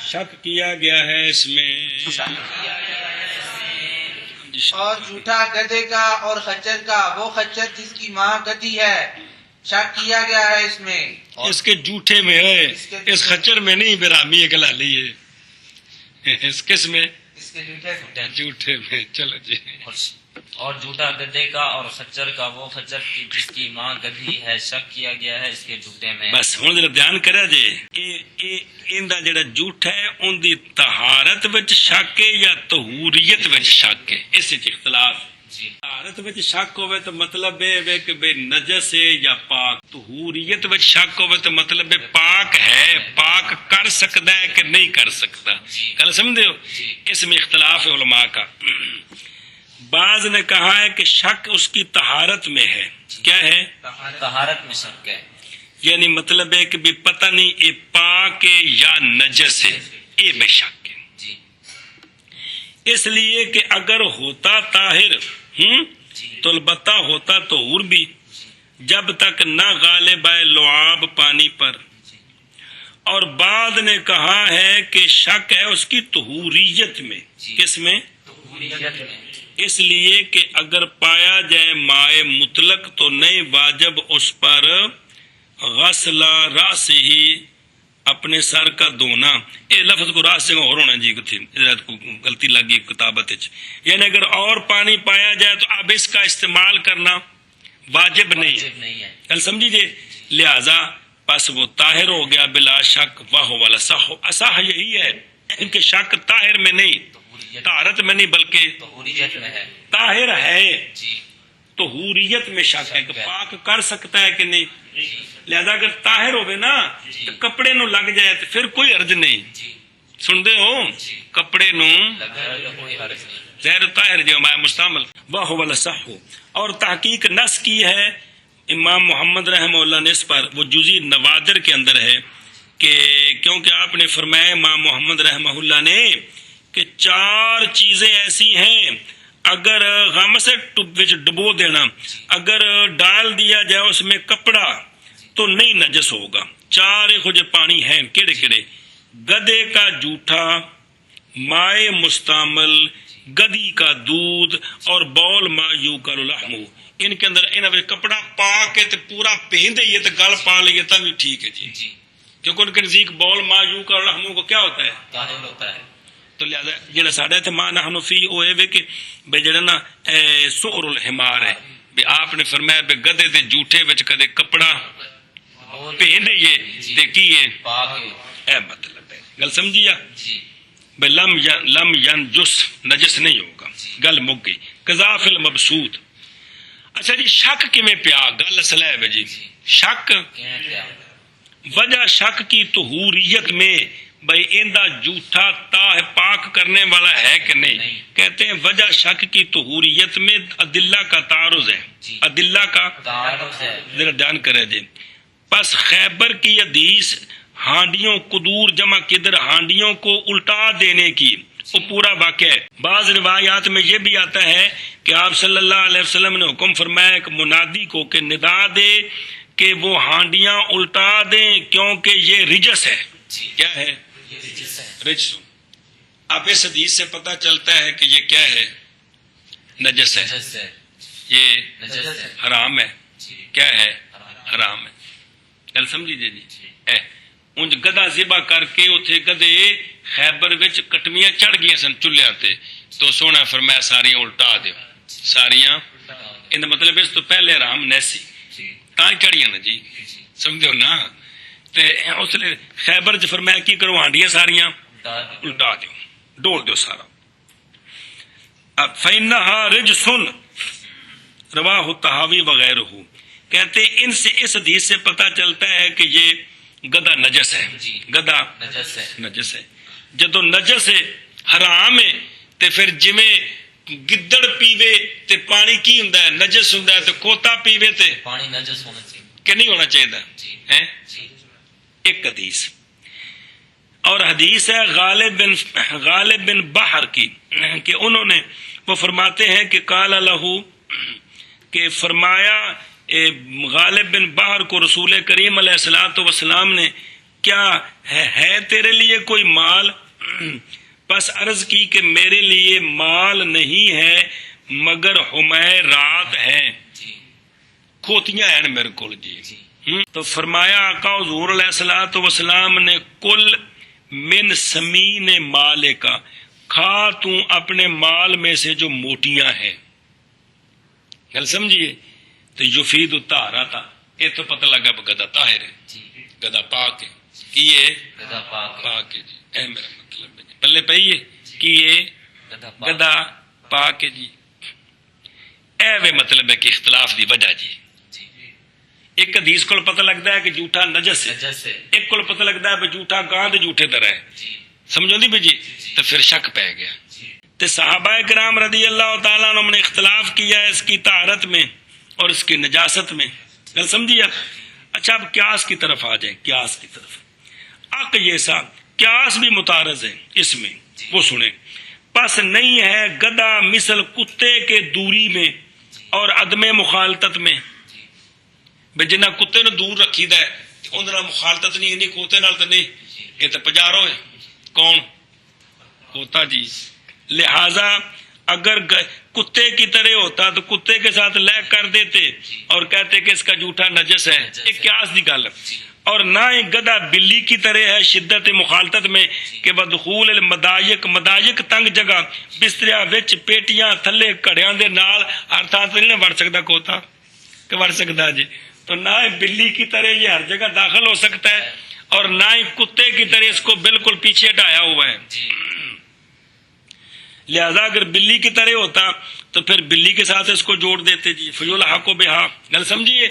Speaker 1: شک کیا گیا ہے اس میں۔
Speaker 2: اور جھوٹا گدھے کا اور خچر کا وہ خچر جس کی ماں گدی ہے، شک کیا گیا ہے اس میں۔
Speaker 1: اس کے جھوٹے میں ہے، اس خچر میں نہیں، برامی گلا لیے اس کس میں؟
Speaker 2: اس کے
Speaker 1: جھوٹے میں۔ چلو جی۔
Speaker 3: اور جھوٹا گدھے کا اور خچر کا وہ خچر کی جس کی ماں گدھی ہے، شک کیا گیا ہے اس کے جھوٹے میں۔
Speaker 1: بس ہوں جڑا دھیان کرا جی، اندا جڑا جھوٹ ہے ان دی طہارت وچ شک ہے یا طہوریت وچ شک ہے، اس وچ اختلاف۔ طہارت وچ شک ہوئے تو مطلب ہے کہ بے نجس ہے یا پاک، طہوریت وچ شک ہوئے تو مطلب ہے پاک ہے، پاک کر سکتا ہے کہ نہیں کر سکتا۔ گل سمجھے ہو؟ اس میں اختلاف ہے علماء کا۔ بعض نے کہا ہے کہ شک اس کی طہارت میں ہے۔ کیا ہے؟
Speaker 3: طہارت میں شک ہے،
Speaker 1: یعنی مطلب ہے کہ بھی پتہ نہیں یہ پاک ہے یا نجس ہے، یہ بے شک ہے۔
Speaker 3: جی
Speaker 1: اس لیے کہ اگر ہوتا طاہر تو البتہ ہوتا طہور بھی، جب تک نہ غالب آئے لعاب پانی پر۔ اور بعد نے کہا ہے کہ شک ہے اس کی طہوریت میں۔ کس میں؟
Speaker 3: طہوریت میں۔
Speaker 1: اس لیے کہ اگر پایا جائے مائع مطلق تو نہیں واجب اس پر غسل راس ہی، اپنے سر کا دھونا۔ یہ لفظ کو راس سے اور ہونا جی، غلطی لگی کتابت، یعنی اگر اور پانی پایا جائے تو اب اس کا استعمال کرنا واجب نہیں ہے۔ کل سمجھی جی؟ لہذا پس وہ طاہر ہو گیا بلا شک، واہ والا اصح یہی ہے کہ شک طاہر میں نہیں، طہارت میں نہیں بلکہ
Speaker 3: طہوریت میں ہے۔
Speaker 1: طاہر ہے،
Speaker 3: جی
Speaker 1: طہوریت میں شک ہے کہ پاک کر سکتا ہے کہ نہیں۔ لہذا اگر طاہر ہوئے نا تو کپڑے نو لگ جائے تو پھر کوئی حرج نہیں۔ سن دے ہو؟ کپڑے نو
Speaker 3: کوئی حرج نہیں،
Speaker 1: زہر طاہر جو مائع مستعمل واہ والا صح ہو۔ اور تحقیق نص کی ہے امام محمد رحمہ اللہ نے اس پر، وہ جزی نوادر کے اندر ہے کہ کیونکہ آپ نے فرمایا امام محمد رحمہ اللہ نے کہ 4 چیزیں ایسی ہیں اگر غم سے ڈبو دینا، اگر ڈال دیا جائے اس میں کپڑا تو نہیں نجس ہوگا۔ 4 خجے پانی ہیں، کیڑے کیڑے؟ گدے کا جھوٹا، مائع مستعمل، گدی کا دودھ اور بول ما یوکل لحمہ۔ ان کے اندر انہاں کپڑا پا کے تے پورا پہن دئیے تے گل پا لئیے تب بھی ٹھیک ہے جی، کیونکہ ان کے نزدیک بول ما یوکل لحمہ کو کیا ہوتا ہے؟
Speaker 3: طاہر ہوتا ہے۔
Speaker 1: تو لہذا جڑا ساڈا تے ماں نحن فی او ہے کہ بے جڑا نا سؤر الحمار ہے، بھی آپ نے فرمایا بے گدے دے جھوٹے وچ کدے کپڑا پہن دئیے تے کیے
Speaker 3: پاک ہے۔
Speaker 1: اے مطلب ہے گل سمجھیا
Speaker 3: جی
Speaker 1: لم ینجس نجس نہیں ہوگا، گل مک گئی. قضا فی المبسوط. اچھا جی شک کیویں پیا؟ گل اصل ہے جی شک
Speaker 3: کیا
Speaker 1: وجہ شک کی طہوریت میں بھائی ایندا جھوٹا پاک کرنے والا ہے کہ نہیں. کہتے ہیں وجہ شک کی طہوریت میں ادلہ کا تعارض ہے. ادلہ کا
Speaker 3: تعارض ہے.
Speaker 1: ذرا دھیان کرے جی. پس خیبر کی حدیث ہانڈیوں قدور جمع قدر ہانڈیوں کو الٹا دینے کی وہ پورا واقعہ ہے. بعض روایات میں یہ بھی آتا ہے کہ آپ صلی اللہ علیہ وسلم نے حکم فرمایا کہ منادی کو کہ ندا دے کہ وہ ہانڈیاں الٹا دیں کیونکہ یہ رجس ہے. کیا ہے؟ رجس. اب اس حدیث سے پتہ چلتا ہے کہ یہ کیا ہے؟ نجس ہے. یہ حرام ہے. کیا ہے؟ حرام ہے. گل سمجھی جی انج گدا ذبح کر کے اتنے گدے خیبر وچ کٹمیاں چڑھ گئی سن چولہے تے تو سونا فرمایا ساریاں الٹا دیو. ساریاں ان مطلب اس تو پہلے حرام نیسی تاں چڑھیاں نا جی سمجھو نا. تے اس نے خیبر چ فرمایا کی کرو ہانڈیاں ساریاں الٹا دیو ڈول دیو سارا. اب فینھا رجسن رواہ الطحاوی وغیرہ. کہتے ان سے اس حدیث سے پتہ چلتا ہے کہ یہ گدا نجس ہے. گدا نجس ہے. جدو نجس ہے حرام ہے تے پھر جویں گدڑ پیوے تے پانی کی ہوندا ہے نجس ہوندا ہے تے کھوتا پیوے تے
Speaker 3: پانی نجس ہونا چاہیے
Speaker 1: کہ نہیں ہونا چاہیے ہیں. ایک حدیث اور حدیث ہے غالب بن بحر کی کہ انہوں نے وہ فرماتے ہیں کہ قال لہو کہ فرمایا غالب بن بحر کو رسول کریم علیہ الصلوۃ والسلام نے کیا ہے تیرے لیے کوئی مال؟ پس عرض کی کہ میرے لیے مال نہیں ہے مگر حمیرات ہیں کھوتیاں ہیں میرے کول جی. تو فرمایا آقا حضور علیہ الصلوۃ والسلام نے کل من سمین مال کا کھا تو اپنے مال میں سے جو موٹیاں ہیں. گل سمجھیے تو یفید الطہارہ تھا. یہ تو پتہ لگا گدا طاہر ہے گدا پاک ہے کہ یہ
Speaker 3: گدا
Speaker 1: پاک ہے جی. اے میرا مطلب ہے پلے پئیے کہ یہ گدا پاک ہے جی. اے وے مطلب ہے کہ اختلاف دی وجہ جی. ایک حدیث کو پتہ لگتا ہے کہ جھوٹا نجس ہے ایک کو پتہ لگتا ہے کہ جھوٹا گاند جھوٹے طرح ہے. سمجھو نہیں جی. تو پھر شک پہ گیا. تو صحابہ کرام رضی اللہ تعالیٰ عنہ نے اختلاف کیا ہے اس کی طہارت میں اور اس کی نجاست میں. گل سمجھیے. اچھا اب قیاس کی طرف آ جائیں. قیاس کی طرف عق جیسا قیاس بھی متعارض ہے اس میں. وہ سنیں. پس نہیں ہے گدا مثل کتے کے دوری میں اور عدم مخالطت میں. بے جنہ کتے نے دور رکھی دا ہے اندر مخالطت نہیں اینی کھوتے نال تے نہیں. یہ تو پجارو ہے. کون؟ کھوتا جی. لہذا اگر کتے کی طرح ہوتا تو کتے کے ساتھ لے کر دیتے اور کہتے کہ اس کا جھوٹا نجس ہے. ایک قیاس دی گل. اور نہ ہی گدا بلی کی طرح ہے شدت مخالطت میں کہ بدخول المدائق مدائق تنگ جگہ بستریاں وچ پیٹیاں تھلے گھڑیاں دے نال ہر تھان تے نہیں وڑ سکتا کھوتا کہ وڑ سکتا جی. تو نہ ہی بلی کی طرح یہ ہر جگہ داخل ہو سکتا ہے اور نہ ہی کتے کی طرح اس کو بالکل پیچھے ہٹایا ہوا ہے. لہذا اگر بلی کی طرح ہوتا تو پھر بلی کے ساتھ اس کو جوڑ دیتے جی. فیول حق و بہا. گل سمجھیے.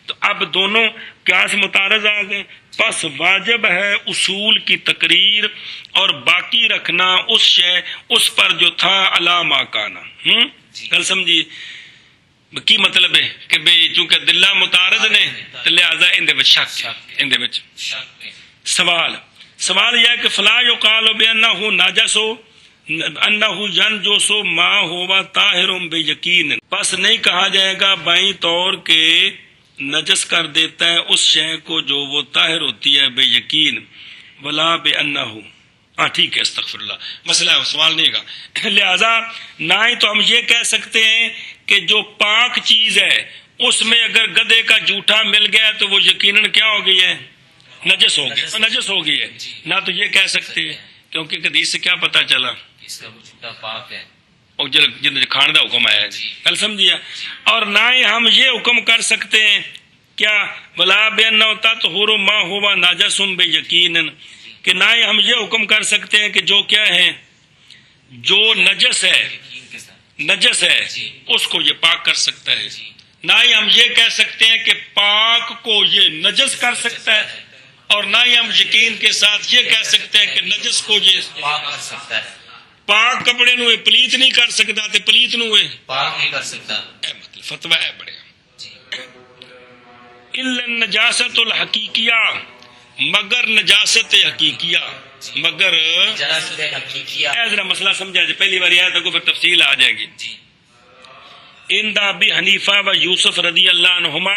Speaker 1: تو اب دونوں قیاس متعارض آ گئے. پس واجب ہے اصول کی تقریر اور باقی رکھنا اس شے اس پر جو تھا علی ما کانا. گل سمجھیے. کی مطلب ہے کہ بھئی چونکہ دلہ متعارض نے تو لہذا ان دے وچ شک ان دے وچ سوال یہ ہے کہ فلا یقال بانہ ناجس انہ ینجس ما ہوا طاہر بیقین. پس نہیں کہا جائے گا بائیں طور کے نجس کر دیتا ہے اس شے کو جو وہ طاہر ہوتی ہے بے یقین. ولا بانہ ٹھیک ہے استغفر اللہ مسئلہ ہے سوال نہیں گا. لہذا نہ ہی تو ہم یہ کہہ سکتے ہیں کہ جو پاک چیز ہے اس میں اگر گدے کا جھوٹا مل گیا تو وہ یقیناً کیا ہو گئی ہے؟ نجس ہو گیا. نجس ہو گئی ہے. نہ تو یہ کہہ سکتے ہیں کیونکہ حدیث سے کیا پتا چلا
Speaker 3: اس کا جھوٹا پاک ہے
Speaker 1: اور جن کھانے کا حکم آیا جی. کل سمجھیا. اور نہ ہی ہم یہ حکم کر سکتے ہیں کیا ولا بانہ طہور ما ہوا ناجس بے یقین کہ نہ ہی ہم یہ حکم کر سکتے ہیں کہ جو کیا ہے، جو نجس ہے،
Speaker 3: یقین کے ساتھ
Speaker 1: نجس ہے
Speaker 3: جی۔
Speaker 1: اس کو یہ پاک کر سکتا ہے،
Speaker 3: جی
Speaker 1: نہ ہی ہم یہ کہہ سکتے ہیں کہ پاک کو یہ نجس کر سکتا ہے، اور نہ ہی ہم یقین کے ساتھ یہ کہہ سکتے ہیں کہ نجس کو یہ
Speaker 3: پاک کر سکتا ہے،
Speaker 1: پاک کپڑے نو یہ پلیت نہیں کر سکتا تے پلیت نو یہ
Speaker 3: پاک نہیں کر سکتا
Speaker 1: مطلب فتویٰ ہے بڑے
Speaker 3: جی۔
Speaker 1: الا النجاست الحقیقیہ، مگر نجاست حقیقیہ، مگر
Speaker 3: نجاست حقیقیہ
Speaker 1: اے ذرا مسئلہ سمجھا جائے، پہلی بار آیا تو پھر تفصیل آ جائے گی۔
Speaker 3: جی
Speaker 1: ان ابی حنیفہ و یوسف رضی اللہ عنہما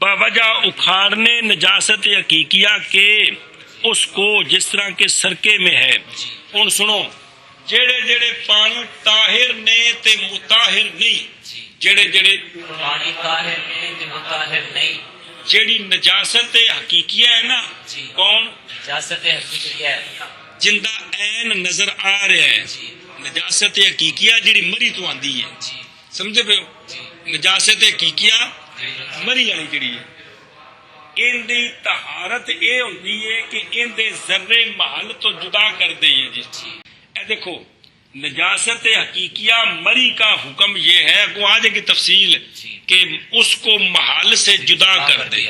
Speaker 1: باوجہ اکھاڑنے نجاست حقیقیہ کے اس کو جس طرح کے سرکے میں ہے۔ ہن سنو، جڑے جڑے پانی طاہر نے تے مطاہر نہیں،
Speaker 3: جی۔
Speaker 1: جڑے جڑے
Speaker 3: پانی طاہر نہیں تے مطہر نہیں،
Speaker 1: جیڑی نجاست حقیقیہ ہے نا،
Speaker 3: جی۔
Speaker 1: کون؟
Speaker 3: نجاست حقیقیہ ہے
Speaker 1: جندہ عین نظر آ رہا ہے،
Speaker 3: جی
Speaker 1: نجاست حقیقیہ جڑی مری تو آندی ہے،
Speaker 3: جی
Speaker 1: سمجھے پہ
Speaker 3: جی۔
Speaker 1: نجاست حقیقیہ مری والی جڑی ہے، ان دی طہارت اے ہوندی ہے کہ ان دے ذرے محل تو جدا کر دئیے جی۔ اے دیکھو، نجاست حقیقیہ مری کا حکم یہ ہے، وہ آ جائے گی تفصیل، کہ اس کو محل سے جدا کر دے،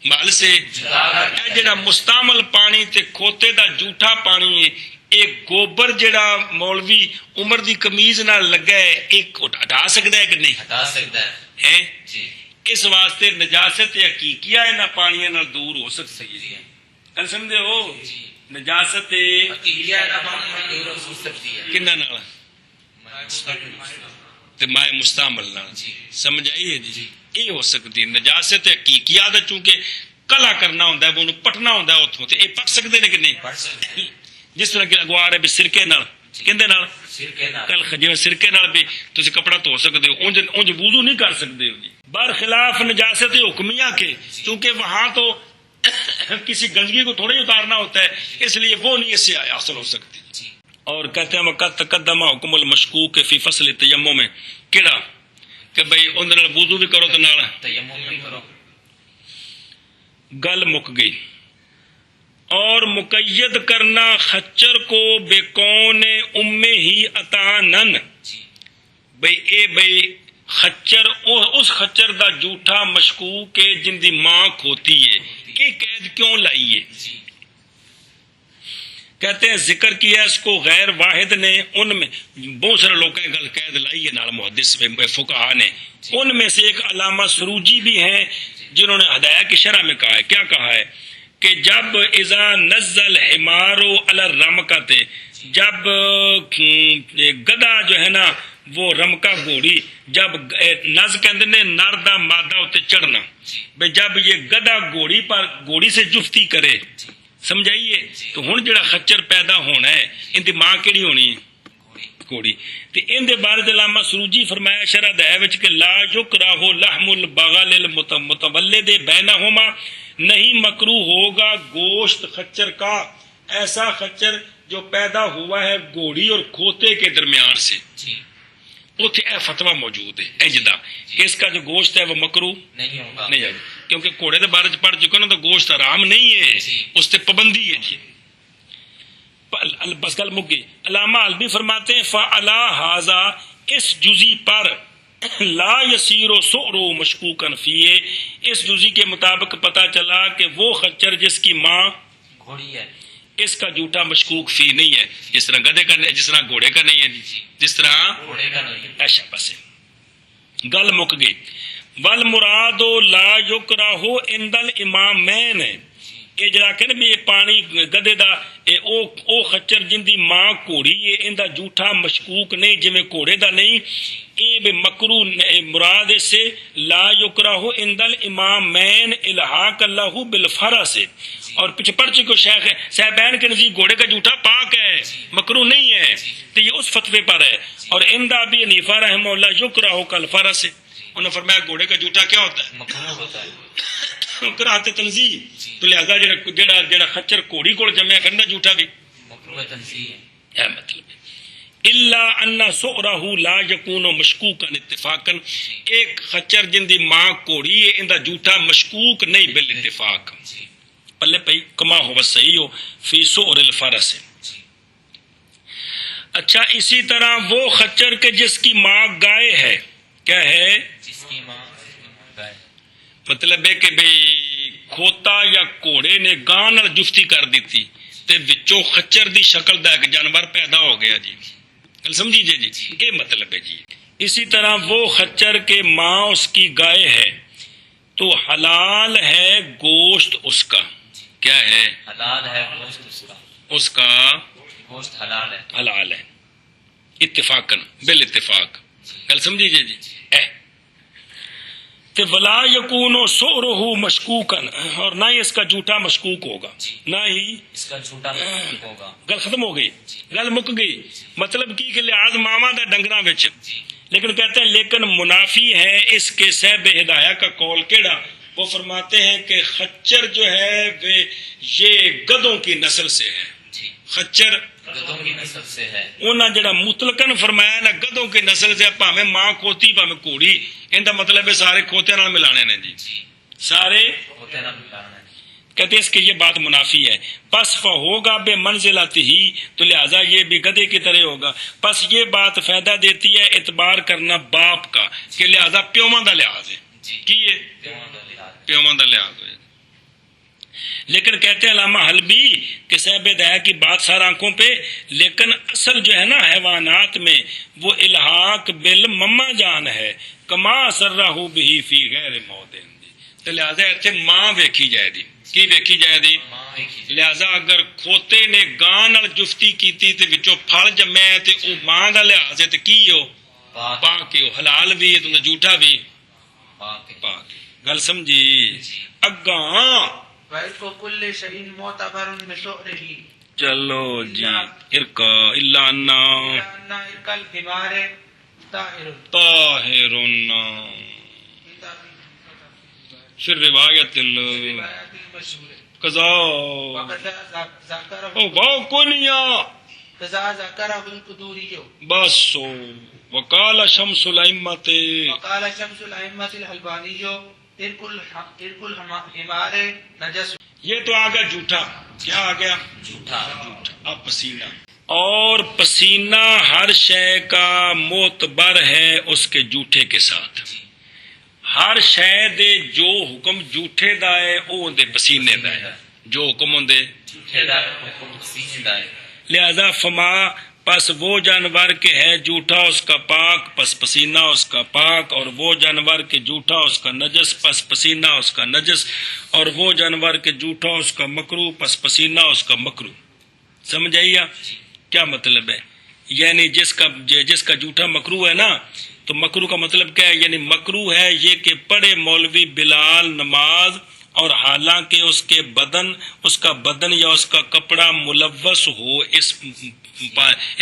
Speaker 1: محل سے اے جڑا مستعمل پانی تے کھوتے دا جھوٹا پانی ہے، ایک گوبر جڑا مولوی عمر دی کمیز نہ لگا ہے، ایک ہٹا سکتا ہے کہ نہیں
Speaker 3: ہٹا سکتا ہے
Speaker 1: ہے؟
Speaker 3: جی
Speaker 1: اس واسطے نجاست حقیقیہ انہاں پانیاں نال دور ہو سکتی ہے، گل سمجھے ہو؟
Speaker 3: جی۔
Speaker 1: نجاست
Speaker 3: حقیقیہ کا پانی دور ہو سکتی ہے،
Speaker 1: کنہاں نال تے مائے مستعمل نال،
Speaker 3: جی۔
Speaker 1: سمجھ آئی ہے جی؟ یہ ہو سکتی ہے نجاست حقیقیہ دا، چونکہ کلا کرنا ہوندا ہے، وہ پٹنا ہوندا ہے اتھوں، تے اے پٹ سکدے نے کہ نہیں؟
Speaker 3: پڑھ سکتے ہیں
Speaker 1: جس طرح کہ اگوا رہے بھی سرکے نال، کہندے نال
Speaker 3: سرکے نال،
Speaker 1: کل جی سرکے نال بھی تسی کپڑا دھو سکتے ہو، اونج وضو نہیں کر سکتے ہو جی، برخلاف نجاست حکمیہ کے، چونکہ وہاں تو کسی گندگی کو تھوڑا ہی اتارنا ہوتا ہے، اس لیے وہ نہیں اس سے حاصل ہو سکتی۔
Speaker 3: جی
Speaker 1: اور کہتے ہیں وقت تقدمہ حکم المشکوک فی فصل تیمم میں کیڑا کہ بھئی اندر وضو بھی کرو تو نال
Speaker 3: تیمم بھی کرو،
Speaker 1: گل مک گئی۔ اور مقید کرنا خچر کو بے کون ام ہی عطانن،
Speaker 3: جی
Speaker 1: بھئی اے بھئی خچر اس خچر دا جھوٹا مشکوک ہے جن دی ماں کھوتی ہے، یہ قید کیوں لائیے؟
Speaker 3: جی
Speaker 1: کہتے ہیں ذکر کیا اس کو غیر واحد نے، ان میں بہت سارے لوگوں نے قید لائی ہے نال محدث فقہا نے، ان میں سے ایک علامہ سروجی بھی ہیں جنہوں نے ہدایہ کی شرح میں کہا ہے، کیا کہا ہے کہ جب اذا نزل حمارو علی الرمکت، جب گدھا جو ہے نا وہ رمکا گھوڑی، جب نز کہندے نے نر دا مادہ ہوتے چڑھنا، بھئی جب یہ گدھا گھوڑی سے جفتی کرے، سمجھائیے، تو ہن جڑا خچر پیدا ہونا ہے ان دی ماں کیڑی ہونی ہے؟ گھوڑی۔ تے ان دے بارے علامہ سروجی فرمایا شرح دے وچ کہ لا یکرہ لحم البغل المتولد بینہما، نہیں مکروہ ہوگا گوشت خچر کا، ایسا خچر جو پیدا ہوا ہے گھوڑی اور کھوتے کے درمیان سے، اتنے اے فتویٰ موجود ہے اجدا کہ اس کا جو گوشت ہے وہ مکروہ
Speaker 3: نہیں ہوگا،
Speaker 1: نہیں ہے، کیونکہ گھوڑے کے بارے پڑھ چکے نا تو گوشت حرام نہیں ہے، اس سے پابندی ہے جی، بس گل مک گئی۔ علامہ البی فرماتے ہیں فعلا ھذا، اس جزی پر لا یسیر سؤر مشکوکن فیہ، اس جزی کے مطابق پتہ چلا کہ وہ خچر جس کی ماں
Speaker 3: گھوڑی ہے
Speaker 1: اس کا جھوٹا مشکوک فی نہیں ہے، جس طرح گدھے کا نہیں، جس طرح گھوڑے کا نہیں ہے، جس طرح
Speaker 3: گھوڑے کا نہیں،
Speaker 1: ایشا پسے گل مک گئی۔ والمراد لا یکرہ عند الامامین، یہ جڑا کہ یہ پانی گدے دا او خچر جن دی ماں گھوڑی ہے ان دا جھوٹا مشکوک نہیں جویں گھوڑے دا نہیں، اے بے مکروہ مراد سے لا یکرہ عند الامامین الحاق اللہ بالفرس، اور پیچھے پڑھ چکے شیخ صاحبین کے نزدیک گھوڑے کا جھوٹا پاک ہے، مکروہ نہیں ہے، تو یہ اس فتوے پر ہے۔ اور عند ابی حنیفہ رحمہ اللہ یکرہ کالفرس، انہوں نے فرمایا گھوڑے کا جھوٹا کیا ہوتا ہے؟
Speaker 3: مکروہ ہوتا ہے،
Speaker 1: کراہت تنزیہ، تو لہذا جڑا خچر گھوڑی کو جمع کرنا جھوٹا بھی
Speaker 3: مکروہ تنزیہ ہے،
Speaker 1: کیا مطلب ہے؟ الا ان سؤرہ لا یکون مشکوکا اتفاقا، ایک خچر جن دی ماں گھوڑی ہے ان دا جھوٹا مشکوک نہیں بالاتفاق، پلے پئی کما ہو بس صحیح ہو فی سؤر الفرس. اچھا اسی طرح وہ خچر کے جس کی ماں گائے ہے، کیا ہے؟
Speaker 3: جس کی ماں گائے.
Speaker 1: مطلب ہے کہ بھئی کھوتا یا گھوڑے نے گاں نال جفتی کر دیتی تے وچوں خچر دی شکل دا ایک جانور پیدا ہو گیا جی. گل سمجھی جی؟ یہ مطلب ہے جی. اسی طرح وہ خچر کے ماں اس کی گائے ہے تو حلال ہے گوشت اس کا. کیا ہے؟
Speaker 3: حلال ہے گوشت اس کا.
Speaker 1: اس کا
Speaker 3: گوشت حلال ہے.
Speaker 1: حلال ہے اتفاقاً بالاتفاق. گل سمجھی جی؟ تے ولا یکون سؤرہ مشکوکن، اور نہ ہی اس کا جھوٹا مشکوک ہوگا، نہ ہی
Speaker 3: اس کا جھوٹا مشکوک ہوگا.
Speaker 1: گل ختم ہو گئی، گل مک گئی. مطلب کی کہ لحاظ ماما دا ڈنگراں وچ، لیکن کہتے ہیں لیکن منافی ہے اس کے صاحب ہدایہ کا قول کیڑا؟ وہ فرماتے ہیں کہ خچر جو ہے یہ گدوں کی نسل سے ہے. خچر
Speaker 3: گدوں کی نسل سے ہے.
Speaker 1: انہاں جڑا مطلقاً فرمایا نا گدوں کی نسل سے، بھاویں ماں کھوتی بھاویں گھوڑی، ان دا مطلب ہے سارے کھوتے نال ملانے نے جی، سارے
Speaker 3: ہوتے نہ ملانا ہے.
Speaker 1: کہتے ہیں اس کی یہ بات منافی ہے. پس ہوگا بے منزلت ہی، تو لہذا یہ بھی گدے کی طرح ہوگا. پس یہ بات فائدہ دیتی ہے اعتبار کرنا باپ کا، کہ لہذا پیوماں دا لحاظ ہے. کی ہے؟ پیوماں دا لحاظ ہے. لیکن کہتے ہیں علامہ حلبی کہ صاحب ہدایہ کی بات سارا آنکھوں پہ، لیکن اصل جو ہے نا حیوانات میں وہ الحاق بالمما جان ہے، کما سرہ بھی فی غیر موضع. تو لہذا اتنے ماں ویکھی جائے دی. کی ویکھی جائے دی؟ لہذا اگر کھوتے نے گاں نال جفتی کیتی تے وچوں پھل جمے تے او ماں دا لحاظ ہے تے کی ہو؟ پاک ہو. حلال بھی ہے تو جھوٹا بھی پاک. گل سمجھی؟ اگاں
Speaker 2: وَكُلُّ شَيْءٍ مُعْتَبَرٌ بِسُؤْرِهِ.
Speaker 1: چلو جی. ارکا الا انا
Speaker 2: لأن إرك الحمار طاهر.
Speaker 1: طاہر. پھر روایت
Speaker 2: روایت المشہور
Speaker 1: قضا
Speaker 2: وقضا ذکرہ
Speaker 1: او واو کنیا
Speaker 2: قضا ذکرہ القدوری.
Speaker 1: بس وقال شمس الائمت،
Speaker 2: وقال شمس الائمت الحلبانی ارک الحمار نجس.
Speaker 1: یہ تو آ گیا جھوٹا. کیا آ گیا؟
Speaker 3: جھوٹا.
Speaker 1: اب پسینہ. اور پسینہ ہر شے کا معتبر ہے اس کے جھوٹے کے ساتھ. ہر شے دے جو حکم جھوٹے دا ہے او دے پسینے دا ہے. جو حکم ہوندے
Speaker 3: جھوٹے دا حکم پسینے دا ہے.
Speaker 1: لہذا فما پس وہ جانور کے ہے جھوٹا اس کا پاک پس پسینہ اس کا پاک، اور وہ جانور کے جھوٹا اس کا نجس پس پسینہ اس کا نجس، اور وہ جانور کے جھوٹا اس کا مکروہ پس پسینہ اس کا مکروہ. سمجھ آئیا کیا مطلب ہے؟ یعنی جس کا جھوٹا مکروہ ہے نا، تو مکروہ کا مطلب کیا ہے؟ یعنی مکروہ ہے یہ کہ پڑھے مولوی بلال نماز اور حالانکہ اس کا بدن یا اس کا کپڑا ملوث ہو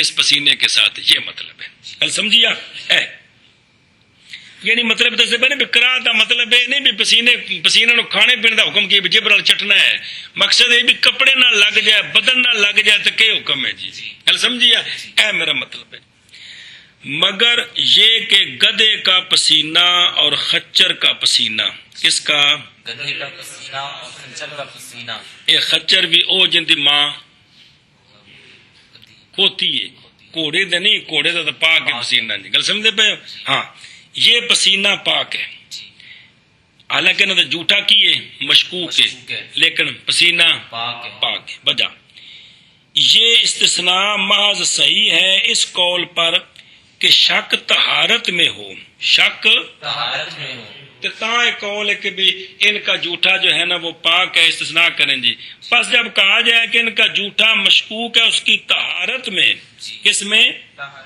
Speaker 1: اس پسینے کے ساتھ. یہ مطلب ہے. کل سمجھیا؟ یعنی مطلب دسے پہ کراہت دا مطلب ہے نہیں بھی پسینے نو کھانے پینے دا حکم کی جبر نال چٹنا ہے. مقصد ہے بھی کپڑے نہ لگ جائے، بدن نہ لگ جائے تو کیا حکم ہے جی؟ کل سمجھیا؟ اے میرا مطلب ہے. مگر یہ کہ گدے کا پسینہ اور خچر کا پسینہ، کس کا؟
Speaker 3: گدھے کا پسینہ اور خنچر کا پسینہ.
Speaker 1: اے خچر بھی او جن دی ماں کھوتی ہے، گھوڑے دا نہیں، گھوڑے دا تو پاک ہے پسینہ. جی گل سمجھتے پہ؟ ہاں یہ پسینہ پاک ہے، حالانکہ نہ تو جھوٹا کی ہے مشکوک ہے، لیکن پسینہ پاک ہے. وجہ یہ استثناء محض صحیح ہے اس قول پر کہ شک طہارت میں ہو. شک
Speaker 3: طہارت میں ہو
Speaker 1: تو تاں ایک قول ہے کہ بھی ان کا جھوٹا جو ہے نا وہ پاک ہے، استثناء کریں جی. پس جب کہا جائے کہ ان کا جھوٹا مشکوک ہے اس کی طہارت میں، کس میں؟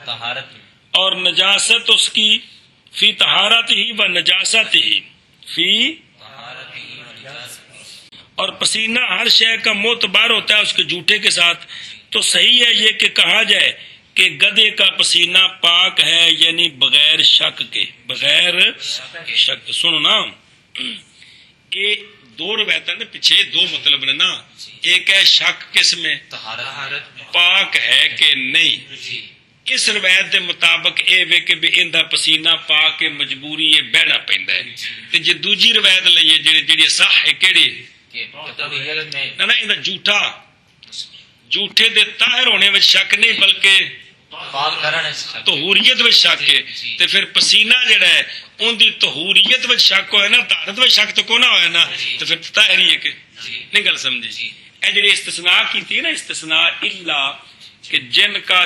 Speaker 3: طہارت میں.
Speaker 1: اور نجاست اس کی فی طہارت ہی و نجاست ہی فی، اور پسینہ ہر شے کا معتبر ہوتا ہے اس کے جھوٹے کے ساتھ. تو صحیح ہے یہ کہ کہا جائے کہ گدے کا پسینہ پاک ہے، یعنی بغیر شک کے. بغیر شک. سنو نا، یہ دو روایتیں نے پیچھے دو مطلب نے نا. ایک ہے شک کس میں؟
Speaker 3: طہارت میں.
Speaker 1: پاک ہے کہ نہیں. اس روایت دے مطابق اے وے کہ اندا پسینہ پاک کے مجبوری ہے بہنا پیندا ہے. تے جے دوجی روایت لئیے جڑی صح ہے کیڑی
Speaker 3: کہ طہوریت میں
Speaker 1: نہ اندا جھوٹے دے طاہر ہونے وچ شک نہیں بلکہ
Speaker 3: پاک کرن ہے شک۔
Speaker 1: طہوریت وچ شک ہے
Speaker 3: جی۔
Speaker 1: تے پھر پسینہ جڑا ہے ان دی طہوریت وچ شک ہوئے نا، طہارت وچ شک تو کونا ہویا نا، تے پھر طاہر ہی ہے کہ
Speaker 3: جی۔
Speaker 1: نہیں گل سمجھی؟
Speaker 3: جی۔
Speaker 1: اے جڑی استثناء کی تھی نا، استثناء الا کہ جن کا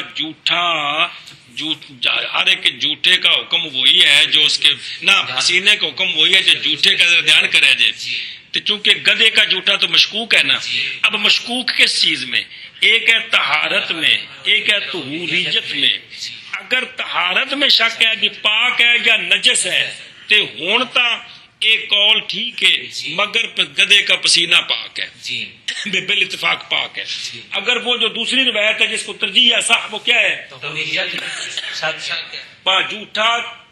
Speaker 1: ہر ایک جھوٹے کا حکم وہی ہے جو اس کے نہ پسینے کا حکم وہی ہے جو جھوٹے کا دھیان کرے جائے، تو چونکہ گدے کا جھوٹا تو مشکوک ہے نا، اب مشکوک کس چیز میں؟ ایک ہے طہارت میں، ایک ہے طہوریت میں۔ اگر طہارت میں شک ہے کہ پاک ہے یا نجس ہے تو ہون تا ایک قول ٹھیک ہے، مگر گدے کا پسینہ پاک ہے،
Speaker 3: جی
Speaker 1: بال اتفاق پاک ہے۔ اگر وہ جو دوسری روایت ہے جس کو ترجیح ہے صح، وہ کیا ہے؟
Speaker 3: طہوریت شک ہے۔
Speaker 1: جھوٹا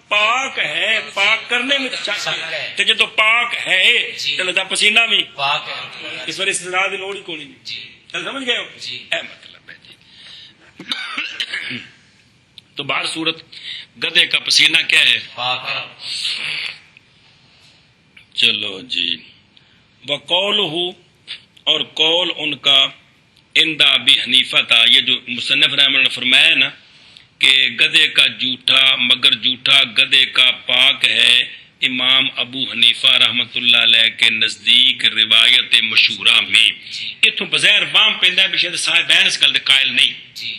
Speaker 1: پاک ہے، پاک کرنے میں شک ہے، تو جب تو پاک ہے تو لگتا پسینہ بھی
Speaker 3: پاک ہے۔
Speaker 1: اس پر استدلال دی لوڑ ہی کوئی نہیں۔
Speaker 3: جی
Speaker 1: چل سمجھ گئے ہو؟
Speaker 3: جی۔
Speaker 1: اے مطلب ہے جی۔ تو بہر صورت گدے کا پسینہ کیا ہے؟
Speaker 3: پاک ہے۔
Speaker 1: چلو جی۔ وقولہ، اور قول ان کا عند ابی حنیفہ تھا، یہ جو مصنف رحمہ اللہ نے فرمایا ہے نا کہ گدے کا جھوٹا مگر جھوٹا گدے کا پاک ہے، امام ابو حنیفہ رحمت اللہ علیہ کے نزدیک روایت مشہورہ میں اتوں بظاہر بام پیندا ہے، بشید صاحبین اس گل دے قائل نہیں،
Speaker 3: جی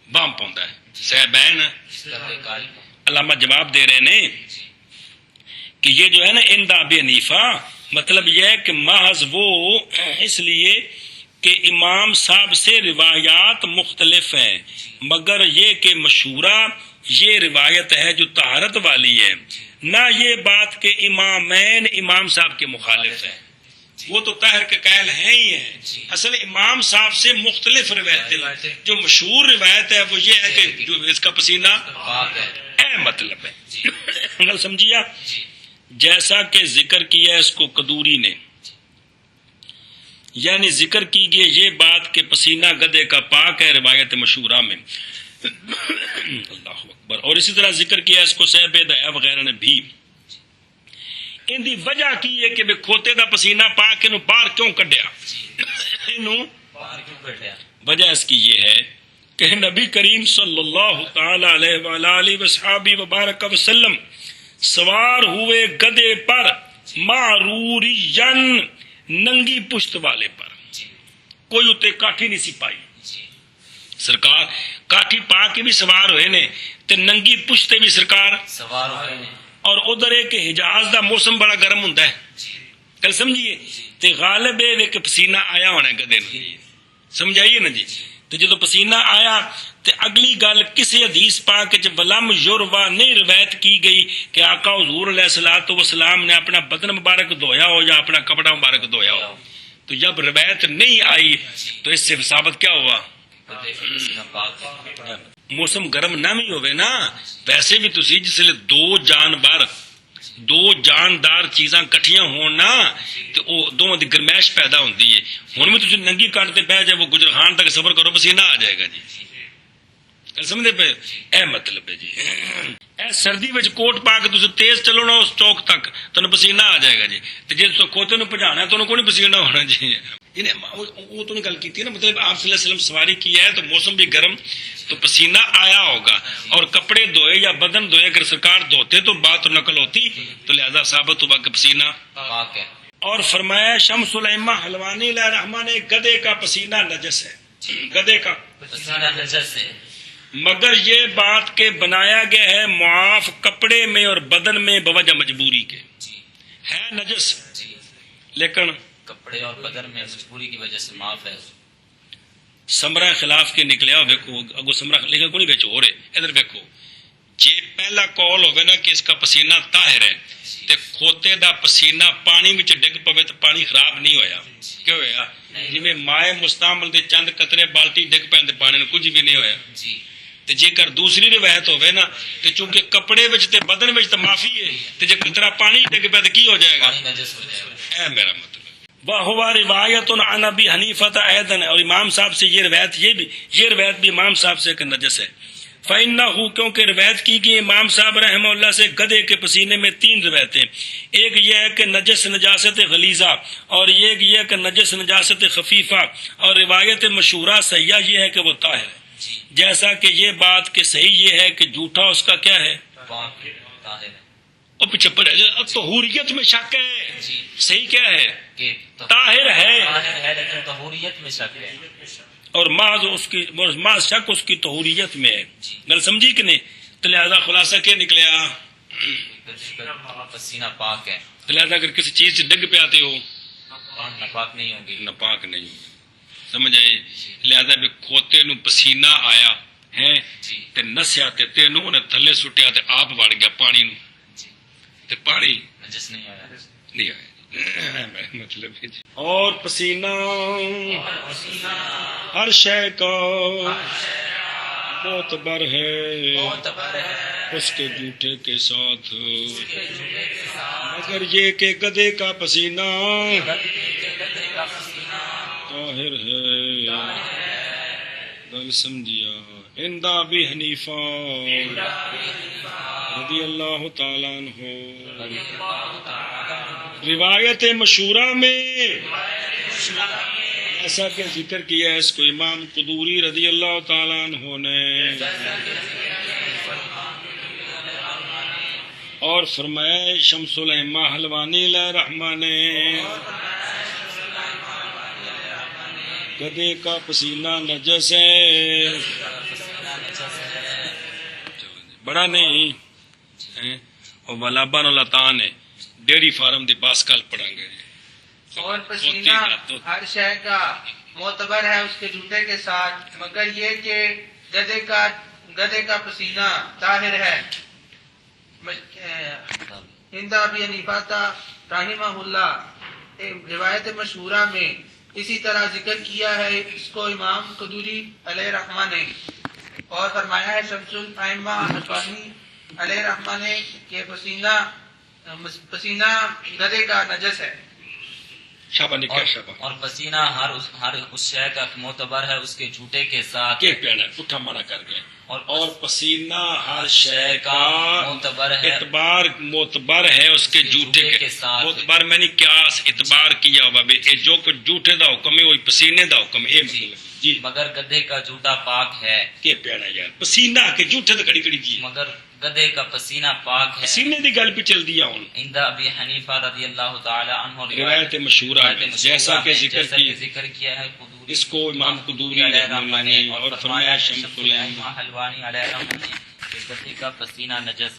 Speaker 1: بام پوندا ہے صاحبین۔
Speaker 3: اس کا قائل۔
Speaker 1: علامہ جواب دے رہے ہیں کہ یہ جو ہے نا عند ابی حنیفہ، مطلب یہ ہے کہ محض وہ اس لیے کہ امام صاحب سے روایات مختلف ہیں، مگر یہ کہ مشہورہ یہ روایت ہے جو طہارت والی ہے، نہ یہ بات کہ امامین امام صاحب کے مخالف ہیں، وہ تو طاہر کے قائل ہیں ہی ہیں، اصل امام صاحب سے مختلف روایتیں، جو مشہور روایت ہے وہ یہ ہے کہ جو اس کا پسینہ
Speaker 3: پاک ہے۔
Speaker 1: اے مطلب ہے گل سمجھیا؟ جیسا کہ ذکر کیا اس کو قدوری نے، یعنی ذکر کیجئے یہ بات کہ پسینہ گدے کا پاک ہے روایت مشہورہ میں، اللہ اکبر، اور اسی طرح ذکر کیا اس کو صحیح دیا وغیرہ نے بھی۔ ان دی وجہ کی ہے کہ کھوتے دا پسینہ پاک انہوں باہر کیوں کڈیا؟ انہوں
Speaker 3: باہر کیوں کڈیا؟
Speaker 1: وجہ اس کی یہ ہے کہ نبی کریم صلی اللہ تعالی علیہ وآلہ وصحابہ وبارک وسلم سوار ہوئے گدے پر معرورین، ننگی پشت والے پر، کوئی اتے کاٹھی نہیں سی پائی، سرکار کاٹھی پا کے بھی سوار ہوئے نے تے ننگی پشتے بھی سرکار
Speaker 3: سوار ہوئے ہیں۔
Speaker 1: اور ادھر ایک حجاز دا موسم بڑا گرم ہوتا ہے، کل سمجھیے، تے غالب ہے کہ پسینہ آیا ہونا ہے گدے نو، سمجھائیے نا جی۔ تو جدو پسینہ آیا تے اگلی گل کسی حدیث پاک وچ ولم یروا نہیں روایت کی گئی کہ آقا حضور علیہ الصلوۃ والسلام نے اپنا بدن مبارک دھویا ہو یا اپنا کپڑا مبارک دھویا ہو، تو جب روایت نہیں آئی تو اس سے ثابت کیا ہوا؟ موسم گرم نہ بھی ہوئے نا، ویسے بھی تسی جس لئے دو جاندار چیزاں کٹھیاں ہون نا تو دونوں دی گرمائش پیدا ہوندی ہے۔ ہن میں تسی ننگی کاٹتے پہ جائے وہ گجرخان تک سفر کرو پسینہ آ جائے گا جی، سمجھے پہ؟ اے مطلب ہے جی، اے سردی وچ کوٹ پا کے تسی تیز چلو نا اس چوک تک تو پسینہ آ جائے گا جی، تو جی تو کھوتے نو بھجانا ہے تو کوئی پسینہ ہونا جی۔ وہ تو نے گل کی تھی نا، مطلب آپ صلی اللہ علیہ وسلم سواری کی ہے تو موسم بھی گرم تو پسینہ آیا ہوگا، اور کپڑے دھوئے یا بدن دھوئے اگر سرکار دھوتے تو بات نقل ہوتی، تو لہذا ثابت ہوا کہ پسینہ
Speaker 3: پاک ہے۔
Speaker 1: اور فرمایا شمس الائمہ حلوانی علیہ الرحمہ نے گدے کا پسینہ نجس ہے، گدے کا
Speaker 3: پسینہ نجس ہے،
Speaker 1: مگر یہ بات کہ بنایا گیا ہے معاف کپڑے میں اور بدن میں بوجہ مجبوری کے، ہے نجس لیکن
Speaker 3: کپڑے اور بدن میں مجبوری کی وجہ سے معاف ہے۔
Speaker 1: سمرہ خلاف کے نکلیا ویکھو اگو سمرہ لکھا کوئی بیچ ہو رہے، ادھر ویکھو جے پہلا قول ہوگا نا کہ اس کا پسینہ طاہر ہے تے کھوتے دا پسینہ پانی وچ ڈگ پوے تو پانی خراب نہیں ہویا، کیوں ہویا؟ جویں مائع مستعمل دے چند قطرے بالٹی ڈگ پے تے پانی نوں کچھ بھی نہیں ہویا۔ تے جے کر دوسری روایت ہوے نا تے چونکہ کپڑے وچ تے بدن وچ تے معافی ہے تے جے قطرہ پانی ڈگ پے تے کی ہو جائے گا؟
Speaker 3: پانی نجس ہو جائے گا۔
Speaker 1: اے میرا مطلب وَهُوَ رِوَایَةٌ عَنْ أَبِي حَنِیفَةَ أَيْضًا، اور امام صاحب سے یہ روایت بھی امام صاحب سے کہ نجس ہے۔ فَإِنَّهُ کیونکہ روایت کی گئی امام صاحب رحمہ اللہ سے گدھے کے پسینے میں 3 روایتیں، ایک یہ ہے کہ نجس نجاست غلیظہ، اور ایک یہ ہے کہ نجس نجاست خفیفہ، اور روایت مشہورہ صحیحہ یہ ہے کہ وہ طاہر ہے،
Speaker 3: جی
Speaker 1: جیسا کہ یہ بات کہ صحیح یہ ہے کہ جھوٹا اس کا کیا ہے،
Speaker 3: پاک طاہر ہے
Speaker 1: اور پیچھے پڑے طہوریت میں شک ہے،
Speaker 3: جی
Speaker 1: صحیح کیا ہے،
Speaker 3: کہ
Speaker 1: طاہر ہے،
Speaker 3: طاہر ہے لیکن طہوریت میں شک ہے
Speaker 1: اور محض شک اس کی طہوریت میں ہے،
Speaker 3: جی
Speaker 1: گل سمجھی کہ نہیں؟ تو لہذا خلاصہ کیا نکلیا،
Speaker 3: گدھے کا پسینہ پاک ہے،
Speaker 1: تو لہذا اگر کسی چیز سے ڈگ پہ آتے ہو
Speaker 3: ناپاک نہیں ہوگی
Speaker 1: ناپاک نہیں، سمجھ آئی؟ لہذا بھی کھوتے نو پسینہ آیا ہے
Speaker 3: جی
Speaker 1: تے نسیا تے تینوں نے تھلے سٹیا تے آپ وڑ گیا پانی نو،
Speaker 3: جی
Speaker 1: تے پانی
Speaker 3: نجس نہیں آیا
Speaker 1: نہیں آیا مطلب ہے جی۔ اور پسینہ ہر شے کا معتبر ہے
Speaker 3: معتبر ہے
Speaker 1: اس کے جھوٹے کے ساتھ، مگر یہ کہ گدھے کا پسینہ طاہر ہے، گل سمجھیا؟ عند ابی حنیفہ رضی اللہ تعالیٰ عنہ روایت مشہورہ میں ایسا کہ ذکر کیا ہے اس کو امام قدوری رضی اللہ تعالیٰ عنہ نے، اور فرمایا شمس الائمہ حلوانی علیہ رحمہ نے گدھے کا پسینہ نجس ہے، بڑا نہیں ہیں؟ اور ولابان الاتان ہے ڈیری فارم دی پاس کل پڑھیں گے،
Speaker 2: اور پسینہ ہر شے کا معتبر ہے اس کے جھوٹے کے ساتھ، مگر یہ کہ گدھے کا پسینہ طاہر ہے۔ عند ابی حنیفہ رحمہ اللہ روایت مشہورہ میں اسی طرح ذکر کیا ہے اس کو امام قدوری علیہ رحمہ نے، اور فرمایا ہے شمس الائمہ حلوانی علیہ رحمہ نے کہ پسینہ گدھے کا نجس ہے۔
Speaker 1: شابہ نے کیا شابہ
Speaker 3: اور پسینہ ہر اس شے کا معتبر ہے اس کے جھوٹے کے ساتھ،
Speaker 1: کہ پیڑا پٹھا مانا کر گئے،
Speaker 3: اور
Speaker 1: اور پسینہ ہر شے کا
Speaker 3: معتبر ہے
Speaker 1: اعتبار معتبر ہے اس کے جھوٹے کے
Speaker 3: ساتھ،
Speaker 1: معتبر میں نے کیا اعتبار کیا ہوا بھی اے جو کچھ جھوٹے دا حکم ہے وہی پسینے دا حکم ہے، جی
Speaker 3: مگر گدھے کا جھوٹا پاک ہے،
Speaker 1: کہ پیڑا یار پسینہ کے جھوٹے تو کڑی کڑی کی
Speaker 3: مگر گدھے کا پسینہ پاک ہے۔
Speaker 1: پسینے دی گل پہ چل دیا ہوں،
Speaker 3: عند ابی حنیفہ رضی اللہ تعالی عنہ
Speaker 1: روایت مشہورہ میں جیسا کہ
Speaker 3: ذکر کیا ہے قدوری
Speaker 1: اس کو امام قدوری علیہ رحمہ نے، اور فرمایا شمس الائمہ
Speaker 3: حلوانی علیہ رحمہ نے کہ گدھے کا پسینہ نجس